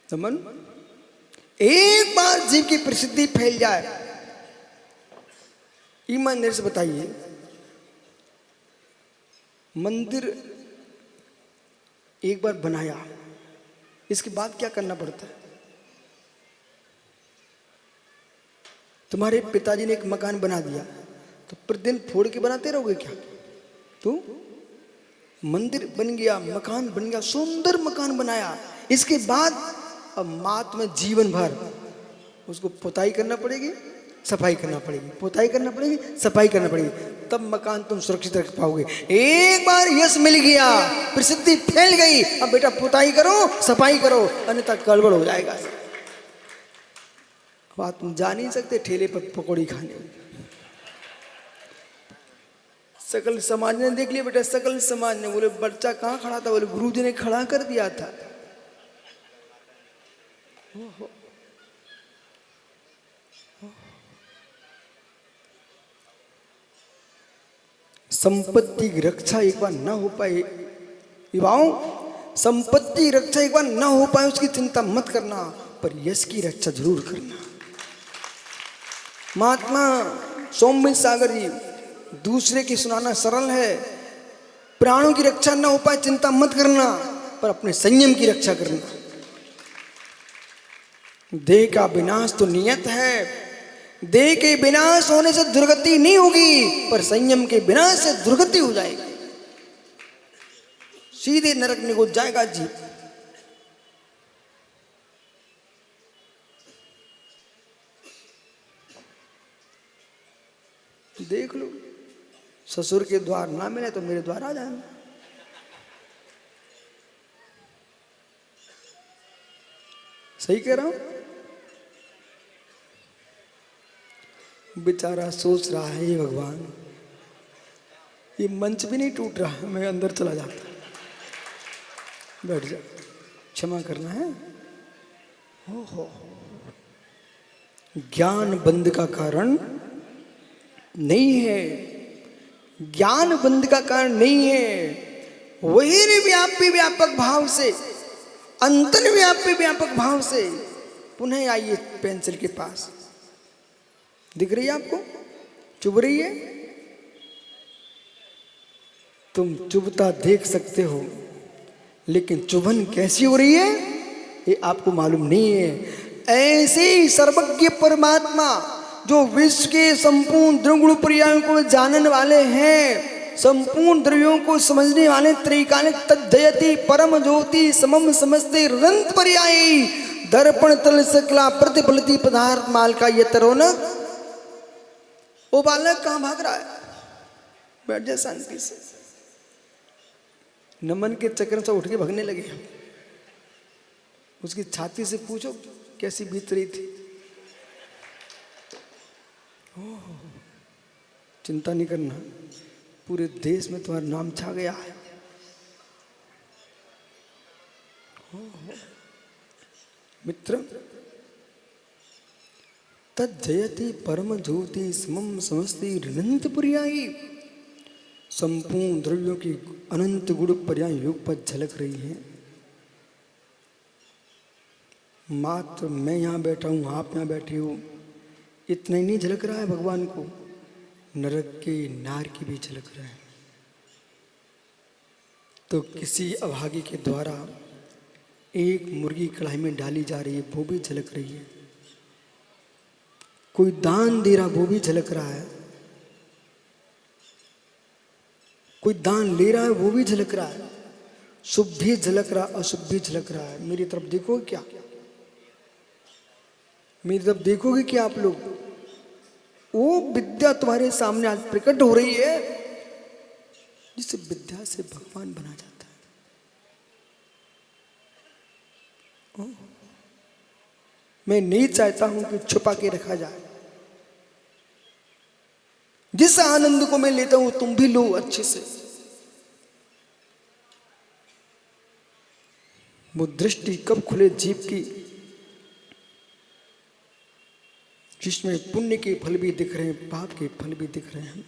समन, एक बार जीव की प्रसिद्धि फैल जाए, ईमानदारी से बताइए, मंदिर एक बार बनाया, इसके बाद क्या करना पड़ता है? तुम्हारे पिताजी ने एक मकान बना दिया तो प्रतिदिन फोड़ के बनाते रहोगे क्या? तो मंदिर बन गया, मकान बन गया, सुंदर मकान बनाया, इसके बाद अब मात में जीवन भर उसको पुताई करना पड़ेगी, सफाई करना पड़ेगी, पुताई करना पड़ेगी, सफाई करना पड़ेगी, तब मकान तुम सुरक्षित रख पाओगे। एक बार यश मिल गया, प्रसिद्धि फैल गई, अब बेटा पुताई करो, सफाई करो, अन्यथा गड़बड़ हो जाएगा। बात तुम जा नहीं सकते ठेले पर पकौड़ी खाने। सकल समाज ने देख लिया बेटा, सकल समाज ने, बोले बच्चा कहाँ खड़ा था? बोले गुरुजी ने खड़ा कर दिया था। संपत्ति की रक्षा एक बार ना हो पाए, युवाओं, संपत्ति की रक्षा एक बार ना हो पाए उसकी चिंता मत करना, पर यश की रक्षा जरूर करना। महात्मा सौम्य सागर जी, दूसरे की सुनाना सरल है, प्राणों की रक्षा ना हो पाए चिंता मत करना, पर अपने संयम की रक्षा करना। देह का विनाश तो नियत है, देह के विनाश होने से दुर्गति नहीं होगी, पर संयम के विनाश से दुर्गति हो जाएगी, सीधे नरक में को जाएगा जीव। देख लो, ससुर के द्वार ना मिले तो मेरे द्वार आ जाना। सही कह रहा हूं? बेचारा सोच रहा है, हे भगवान, ये मंच भी नहीं टूट रहा, मैं अंदर चला जाता। बैठ जा, क्षमा करना है। हो ज्ञान बंद का कारण नहीं है, ज्ञान बंद का कारण नहीं है। वही व्यापी व्यापक भाव से, अंतर व्यापी व्यापक भाव से पुनः आइए पेंसिल के पास। दिख रही है आपको? चुभ रही है? तुम चुभता देख सकते हो, लेकिन चुभन कैसी हो रही है ये आपको मालूम नहीं है। ऐसे ही सर्वज्ञ परमात्मा जो विश्व के संपूर्ण द्रव्य पर्यायों को जानने वाले हैं, संपूर्ण द्रव्यों को समझने वाले, त्रैकालिक तद्दयति परम ज्योति समम समस्ते रंत पर्यायी दर्पण तल सकला प्रतिफलती पदार्थ माल का ये तरोनक। वो बालक कहाँ भाग रहा है? बैठ जाए शांति से। नमन के चक्कर से उठ के भागने लगे। उसकी छाती से पूछो कैसी बीत रही थी। चिंता नहीं करना, पूरे देश में तुम्हारा नाम छा गया है। मित्र, तज्जयति परम ज्योति समम समस्ति ऋणंत पर्यायी, संपूर्ण द्रव्यों की अनंत गुण पर्याय योग पर झलक रही है। मात्र मैं यहाँ बैठा हूँ, आप यहाँ बैठे हो, इतना ही नहीं झलक रहा है भगवान को, नरक के नार की भी झलक रहा है। तो किसी अभागी के द्वारा एक मुर्गी कढ़ाई में डाली जा रही है, वो भी झलक रही है। कोई दान दे रहा, वो भी झलक रहा है। कोई दान ले रहा है, वो भी झलक रहा है। शुभ भी झलक रहा, अशुभ भी झलक रहा है। मेरी तरफ देखोगे क्या? मेरी तरफ देखोगे क्या आप लोग? वो विद्या तुम्हारे सामने आज प्रकट हो रही है, जिस विद्या से भगवान बना जाता है। मैं नहीं चाहता हूं कि छुपा के रखा जाए। जिस आनंद को मैं लेता हूं तुम भी लो अच्छे से। वो दृष्टि कब खुले जीव की, जिसमें पुण्य के फल भी दिख रहे हैं, पाप के फल भी दिख रहे हैं।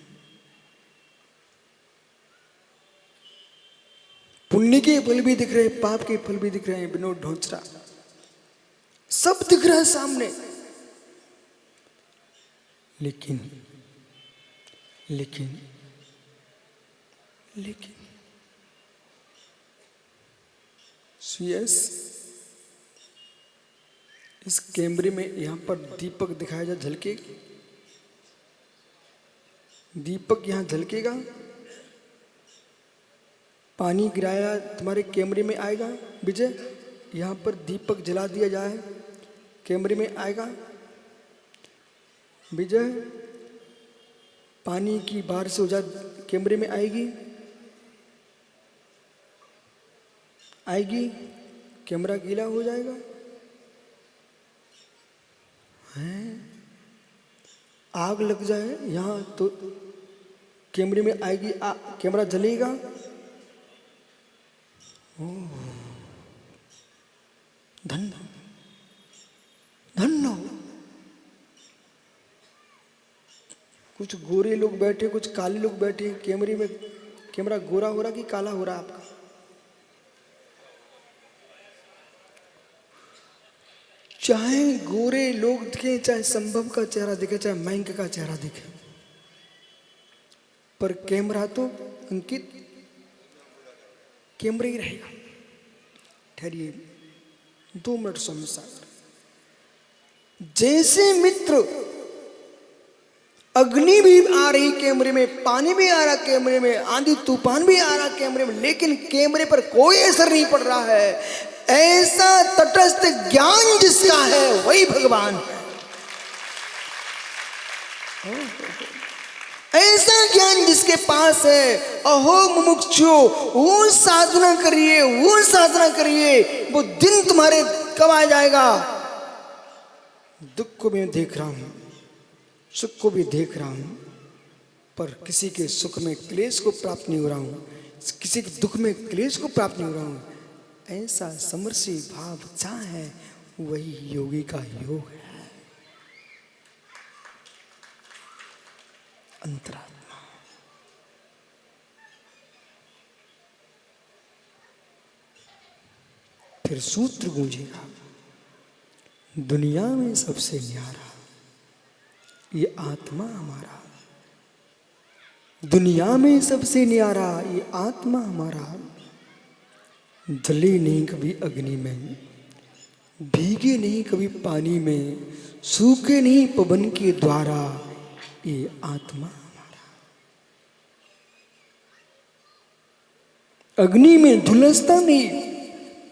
पुण्य के फल भी दिख रहे हैं, पाप के फल भी दिख रहे हैं। विनोद ढोंचरा, सब दिख रहा है सामने। लेकिन लेकिन लेकिन सीएस, इस कैमरे में यहां पर दीपक दिखाया जा, झलके दीपक यहां झलकेगा। पानी गिराया तुम्हारे कैमरे में आएगा। विजय, यहां पर दीपक जला दिया जाए, कैमरे में आएगा। विजय, पानी की बारिश हो जाए, कैमरे में आएगी? आएगी? कैमरा गीला हो जाएगा। हैं? आग लग जाए यहाँ तो कैमरे में आएगी, कैमरा जलेगा। धन्य धन्य। कुछ गोरे लोग बैठे, कुछ काले लोग बैठे कैमरे में। कैमरा गोरा हो रहा कि काला हो रहा आपका? चाहे गोरे लोग दिखे, चाहे संभव का चेहरा दिखे, चाहे मयंक का चेहरा दिखे, पर कैमरा तो अंकित कैमरा ही रहेगा। ठहरिए 2 मिनट स्वामी सागर। जैसे मित्र अग्नि भी आ रही कैमरे में, पानी भी आ रहा कैमरे में, आंधी तूफान भी आ रहा कैमरे में, लेकिन कैमरे पर कोई असर नहीं पड़ रहा है। ऐसा तटस्थ ज्ञान जिसका है वही भगवान है। ऐसा ज्ञान जिसके पास है, अहो मुमुक्षु, वो साधना करिए, वो साधना करिए। वो दिन तुम्हारे कब आ जाएगा? दुख को भी मैं देख रहा हूं, सुख को भी देख रहा हूं, पर किसी के सुख में क्लेश को प्राप्त नहीं हो रहा हूं, किसी के दुख में क्लेश को प्राप्त नहीं हो रहा हूं। ऐसा समर्शी भाव जहां है वही योगी का योग है। अंतरात्मा। फिर सूत्र गूंजेगा, दुनिया में सबसे न्यारा ये आत्मा हमारा, दुनिया में सबसे न्यारा ये आत्मा हमारा, जले नहीं कभी अग्नि में, भीगे नहीं कभी पानी में, सूखे नहीं पवन के द्वारा, ये आत्मा हमारा। अग्नि में झुलसता नहीं,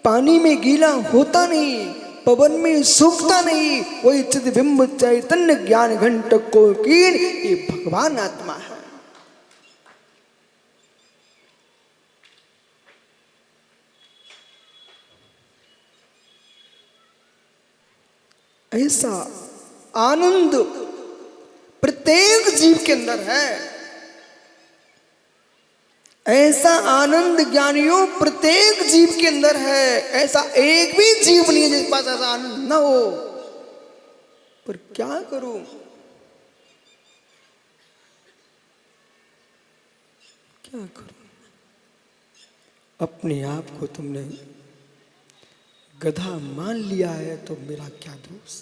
पानी में गीला होता नहीं, पवन में सूखता नहीं, वही चिदबिंब चैतन्य ज्ञान घंट को कीन, ये भगवान आत्मा है। ऐसा आनंद प्रत्येक जीव के अंदर है, ऐसा आनंद ज्ञानियों प्रत्येक जीव के अंदर है। ऐसा एक भी जीव नहीं है जिसके पास ऐसा आनंद ना हो। पर क्या करूं, क्या करूं? अपने आप को तुमने गधा मान लिया है तो मेरा क्या दोष?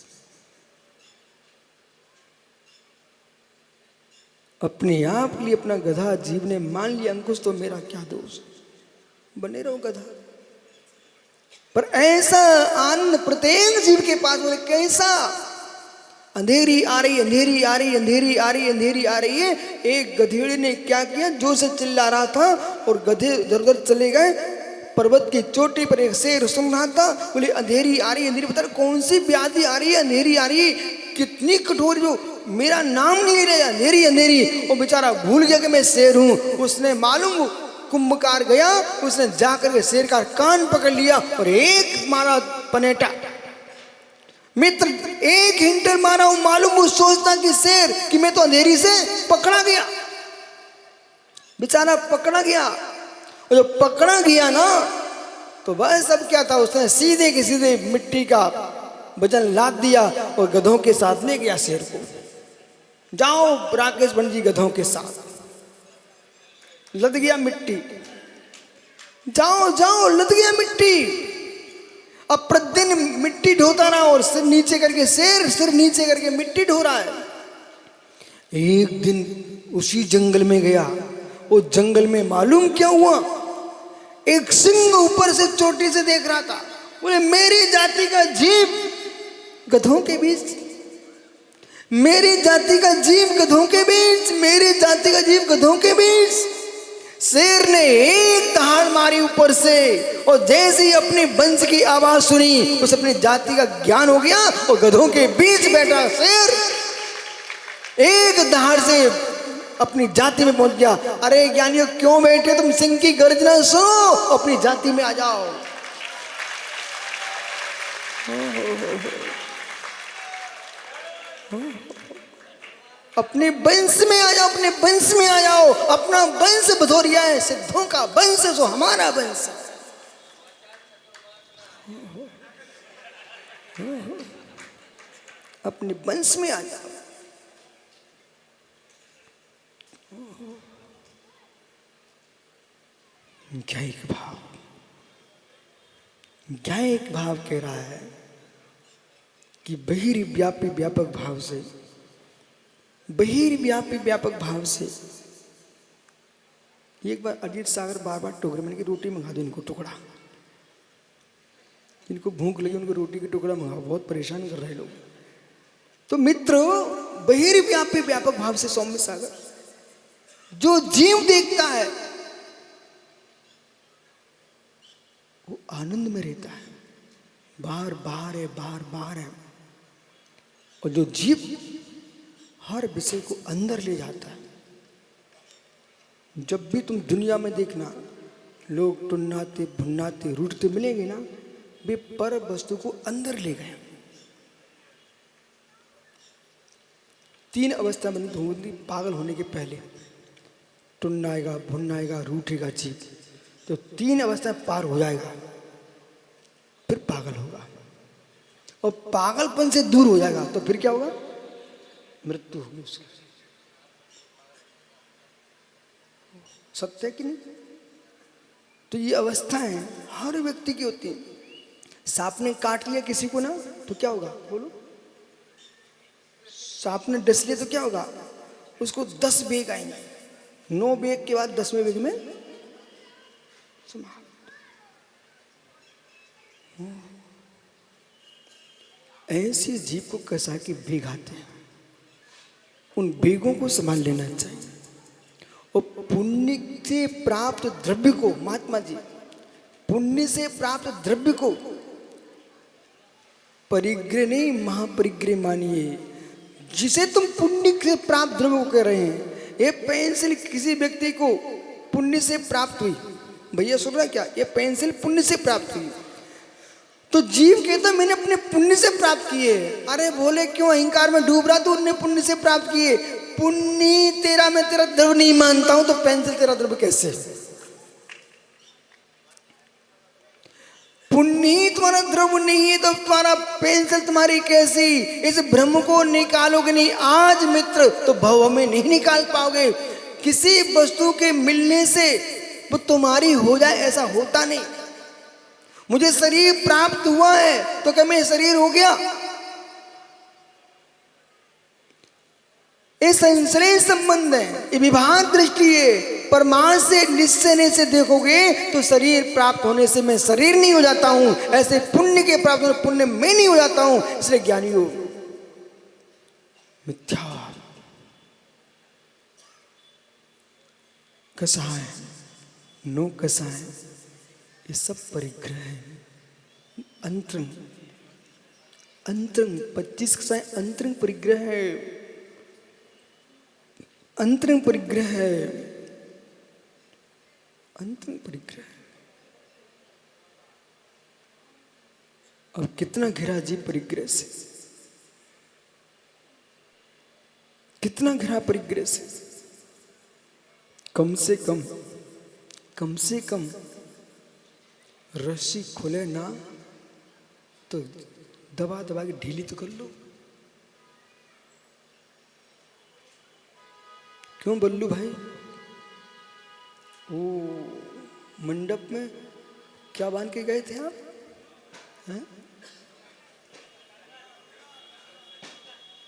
अपने आप के लिए अपना गधा जीव ने मान लिया अंकुश, तो मेरा क्या दोष? बने रहो गधा। पर ऐसा आनंद प्रत्येक जीव के पास, बोले कैसा? अंधेरी आ रही, अंधेरी आ रही, अंधेरी आ रही, अंधेरी आ रही है। एक गधेड़े ने क्या किया, जोर से चिल्ला रहा था और गधे इधर उधर चले गए। पर्वत की चोटी पर एक शेर सुन रहा था, बोले अंधेरी आ रही, अंधेरी। बता कौन सी व्याधि आ रही है, अंधेरी आ रही, कितनी कठोर, जो मेरा नाम नहीं ले रहा, अंधेरी अंधेरी। वो बेचारा भूल गया कि मैं शेर हूं। उसने मालूम कुंभकार गया, उसने जाकर के शेर का कान पकड़ लिया और एक मारा पनेटा। मित्र एक हिंटर मारा हूं, मालूम वो सोचता कि शेर कि मैं तो अंधेरी से पकड़ा गया। बेचारा पकड़ा गया, और जब पकड़ा गया ना तो वह सब क्या था, उसने सीधे के सीधे मिट्टी का वजन लाद दिया और गधों के साथ ले गया शेर को। जाओ राकेश पंडित जी गधों के साथ, लद गया मिट्टी, जाओ जाओ लद गया मिट्टी। अब प्रतिदिन मिट्टी ढोता रहा और सिर नीचे करके शेर सिर नीचे करके मिट्टी ढो रहा है। एक दिन उसी जंगल में गया, वो जंगल में मालूम क्या हुआ, एक सिंह ऊपर से चोटी से देख रहा था। बोले मेरी जाति का जीव गधों के बीच, मेरी जाति का जीव गधों के बीच, मेरी जाति का जीव गधों के बीच। शेर ने एक दहाड़ मारी ऊपर से, और जैसे ही अपने वंश की आवाज सुनी, उसे अपनी जाति का ज्ञान हो गया और गधों के बीच बैठा शेर एक दहाड़ से अपनी जाति में पहुंच गया। अरे ज्ञानियों क्यों बैठे तुम, सिंह की गर्जना सुनो, अपनी जाति में आ जाओ। अपने वंश में आ जाओ, अपने वंश में आ जाओ। अपना वंश भदौरिया है, सिद्धों का वंश जो हमारा वंश है। अपने वंश में आ जाओ। ज्ञायिक भाव, ज्ञायिक भाव कह रहा है कि बहिर्व्यापी व्यापक भाव से, बहिर्व्यापी व्यापक भाव से। एक बार अजीत सागर बार बार टोकरे मैंने की रोटी मंगा दो इनको टुकड़ा, इनको भूख लगी उनको रोटी की टुकड़ा मंगाओ, बहुत परेशान कर रहे लोग। तो मित्रों बहिर्व्यापी व्यापक भाव से सौम्य सागर, जो जीव देखता है वो आनंद में रहता है, बार बार है, बार बार है। और जो जीव हर विषय को अंदर ले जाता है। जब भी तुम दुनिया में देखना लोग टुन्नाते भुन्नाते रूठते मिलेंगे ना, वे पर वस्तु को अंदर ले गए। तीन अवस्था बंद होगी पागल होने के पहले, टुन्नाएगा भुन्नाएगा रूठेगा जीव, तो तीन अवस्था पार हो जाएगा फिर पागल होगा, और पागलपन से दूर हो जाएगा तो फिर क्या होगा, मृत्यु होगी उसकी। सत्य है कि नहीं? तो ये अवस्थाएं हर व्यक्ति की होती हैं। सांप ने काट लिया किसी को ना तो क्या होगा बोलो, सांप ने डस लिया तो क्या होगा, उसको 10 बेग आएंगे, 9 वेग के बाद 10वें वेग में समाप्त। ऐसे जीव को कैसा कि वेग आते हैं, उन वेगों को संभाल लेना चाहिए। और पुण्य से प्राप्त द्रव्य को, महात्मा जी, पुण्य से प्राप्त द्रव्य को परिग्रह नहीं महापरिग्रह मानिए। जिसे तुम पुण्य से प्राप्त द्रव्य को कह रहे हैं, ये पेंसिल किसी व्यक्ति को पुण्य से प्राप्त हुई, भैया सुन रहा क्या, ये पेंसिल पुण्य से प्राप्त हुई, तो जीव कहता मैंने अपने पुण्य से प्राप्त किए। अरे बोले क्यों अहंकार में डूब रहा, तो उन्होंने पुण्य से प्राप्त किए। पुण्य तेरा, मैं तेरा द्रव्य नहीं मानता हूं, तो पेंसिल तेरा द्रव्य कैसे? पुण्य तुम्हारा द्रव्य नहीं है तो तुम्हारा पेंसिल तुम्हारी कैसी? इस भ्रम को निकालोगे नहीं आज मित्र, तो भव में नहीं निकाल पाओगे। किसी वस्तु के मिलने से वो तुम्हारी हो जाए ऐसा होता नहीं। मुझे शरीर प्राप्त हुआ है तो क्या मैं शरीर हो गया? ये संश्लेष संबंध है, ये विभाग दृष्टि है। परमार्थ से निश्चय से देखोगे तो शरीर प्राप्त होने से मैं शरीर नहीं हो जाता हूं, ऐसे पुण्य के प्राप्त होने पुण्य में नहीं हो जाता हूं। इसलिए ज्ञानियों मिथ्या कसाय नो कसाय, ये सब परिग्रह है। अंतरंग अंतरंग 25 कसाय अंतरंग परिग्रह है, अंतरंग परिग्रह है, अंतरंग परिग्रह। अब कितना घिरा जीव परिग्रह से, कितना घिरा परिग्रह से। कम से कम रस्सी खोले ना तो दबा दबा के ढीली तो कर लो। क्यों बल्लू भाई? वो मंडप में क्या बांध के गए थे आप? हैं?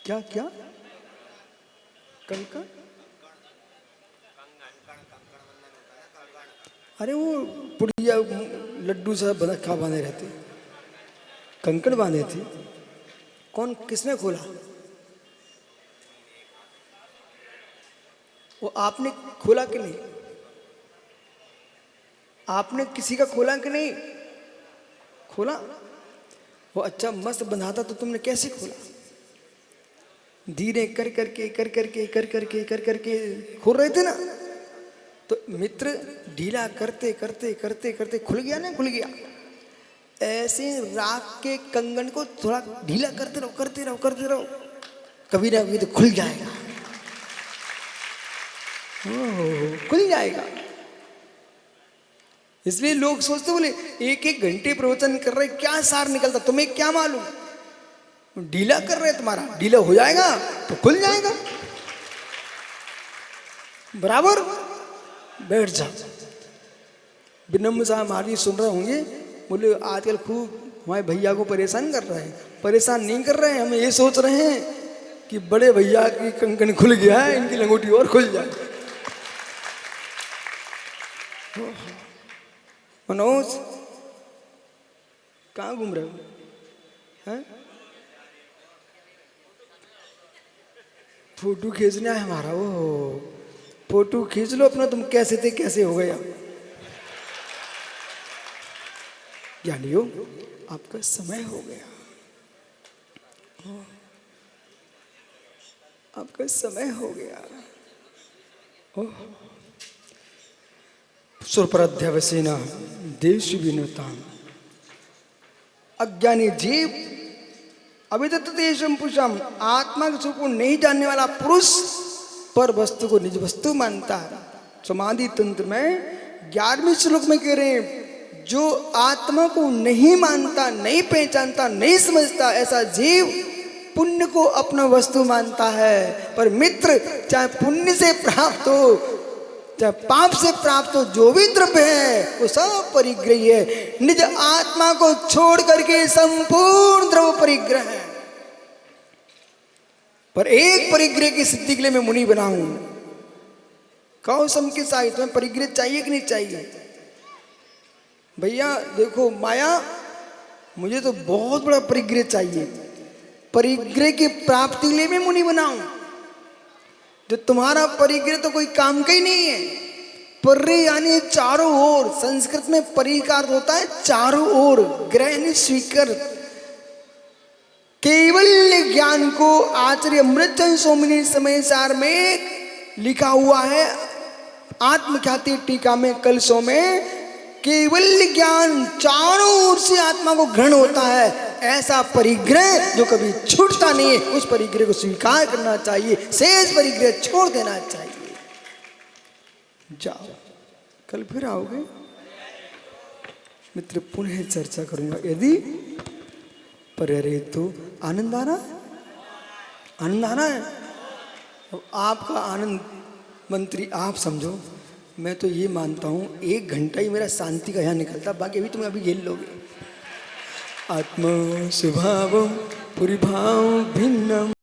क्या क्या कंकण? अरे वो पुड़िया लड्डू सा बना क्या बांधे रहते, कंकड़ बांधे थे। कौन, किसने खोला? वो आपने खोला कि नहीं? आपने किसी का खोला कि नहीं खोला? वो अच्छा मस्त बंधाता तो तुमने कैसे खोला? धीरे कर करके खोल रहे थे ना। तो मित्र ढीला करते करते करते करते खुल गया ना, खुल गया। ऐसे राख के कंगन को थोड़ा ढीला करते रहो करते रहो करते रहो, कभी ना कभी तो खुल जाएगा, खुल जाएगा। इसलिए लोग सोचते बोले 1-1 घंटे प्रवचन कर रहे, क्या सार निकलता, तुम्हें क्या मालूम? ढीला कर रहे, तुम्हारा ढीला हो जाएगा तो खुल जाएगा। बराबर बैठ जा। विनम्र साहब महाराज सुन रहे होंगे, बोले आजकल खूब हमारे भैया को परेशान कर रहे हैं। परेशान नहीं कर रहे हैं, हम ये सोच रहे हैं कि बड़े भैया की कंकन खुल गया है, इनकी लंगोटी और खुल जाए। मनोज कहाँ घूम रहे हो? हैं? फोटो खींचना है हमारा। वो फोटो खींच लो अपना, तुम कैसे थे कैसे हो गए। ज्ञानियों आपका समय हो गया, आपका समय हो गया। सुरपराध्यावसेना देश विनुता अज्ञानी जीव अविदत्तेषम पुरुषम, आत्मा के सुख को नहीं जानने वाला पुरुष पर वस्तु को निज वस्तु मानता है। समाधि तंत्र में 11वें श्लोक में कह रहे हैं, जो आत्मा को नहीं मानता, नहीं पहचानता, नहीं समझता, ऐसा जीव पुण्य को अपना वस्तु मानता है। पर मित्र, चाहे पुण्य से प्राप्त हो चाहे पाप से प्राप्त हो, जो भी द्रव्य है वो सब परिग्रही है। निज आत्मा को छोड़ करके संपूर्ण द्रव्य परिग्रह है। पर एक परिग्रह की सिद्धि के लिए मैं मुनि बना हूं, कहो समके साई, तुम्हें परिग्रह चाहिए कि नहीं चाहिए? भैया देखो माया, मुझे तो बहुत बड़ा परिग्रह चाहिए। परिग्रह की प्राप्ति के लिए मैं मुनि बनाऊं? जो तुम्हारा परिग्रह तो कोई काम का ही नहीं है। पर्रे यानी चारों ओर, संस्कृत में परि का अर्थ होता है चारों ओर, ग्रह यानी स्वीकृत। केवल ज्ञान को आचार्य अमृतचंद सोमनी समय सार में लिखा हुआ है, आत्मख्याति टीका में कलशों में, केवल ज्ञान चारों ओर से आत्मा को ग्रहण होता है। ऐसा परिग्रह जो कभी छूटता नहीं है, उस परिग्रह को स्वीकार करना चाहिए, शेष परिग्रह छोड़ देना चाहिए। जाओ, कल फिर आओगे मित्र, पुनः चर्चा करूंगा यदि पर्याय तो। आनंद आ रहा है? आनंद आ रहा है? अब आपका आनंद मंत्री आप समझो, मैं तो ये मानता हूँ 1 घंटा ही मेरा शांति का यहाँ निकलता, बाकी अभी तुम अभी झेल लोगे। आत्मा स्वभाव पुरी भाव भिन्न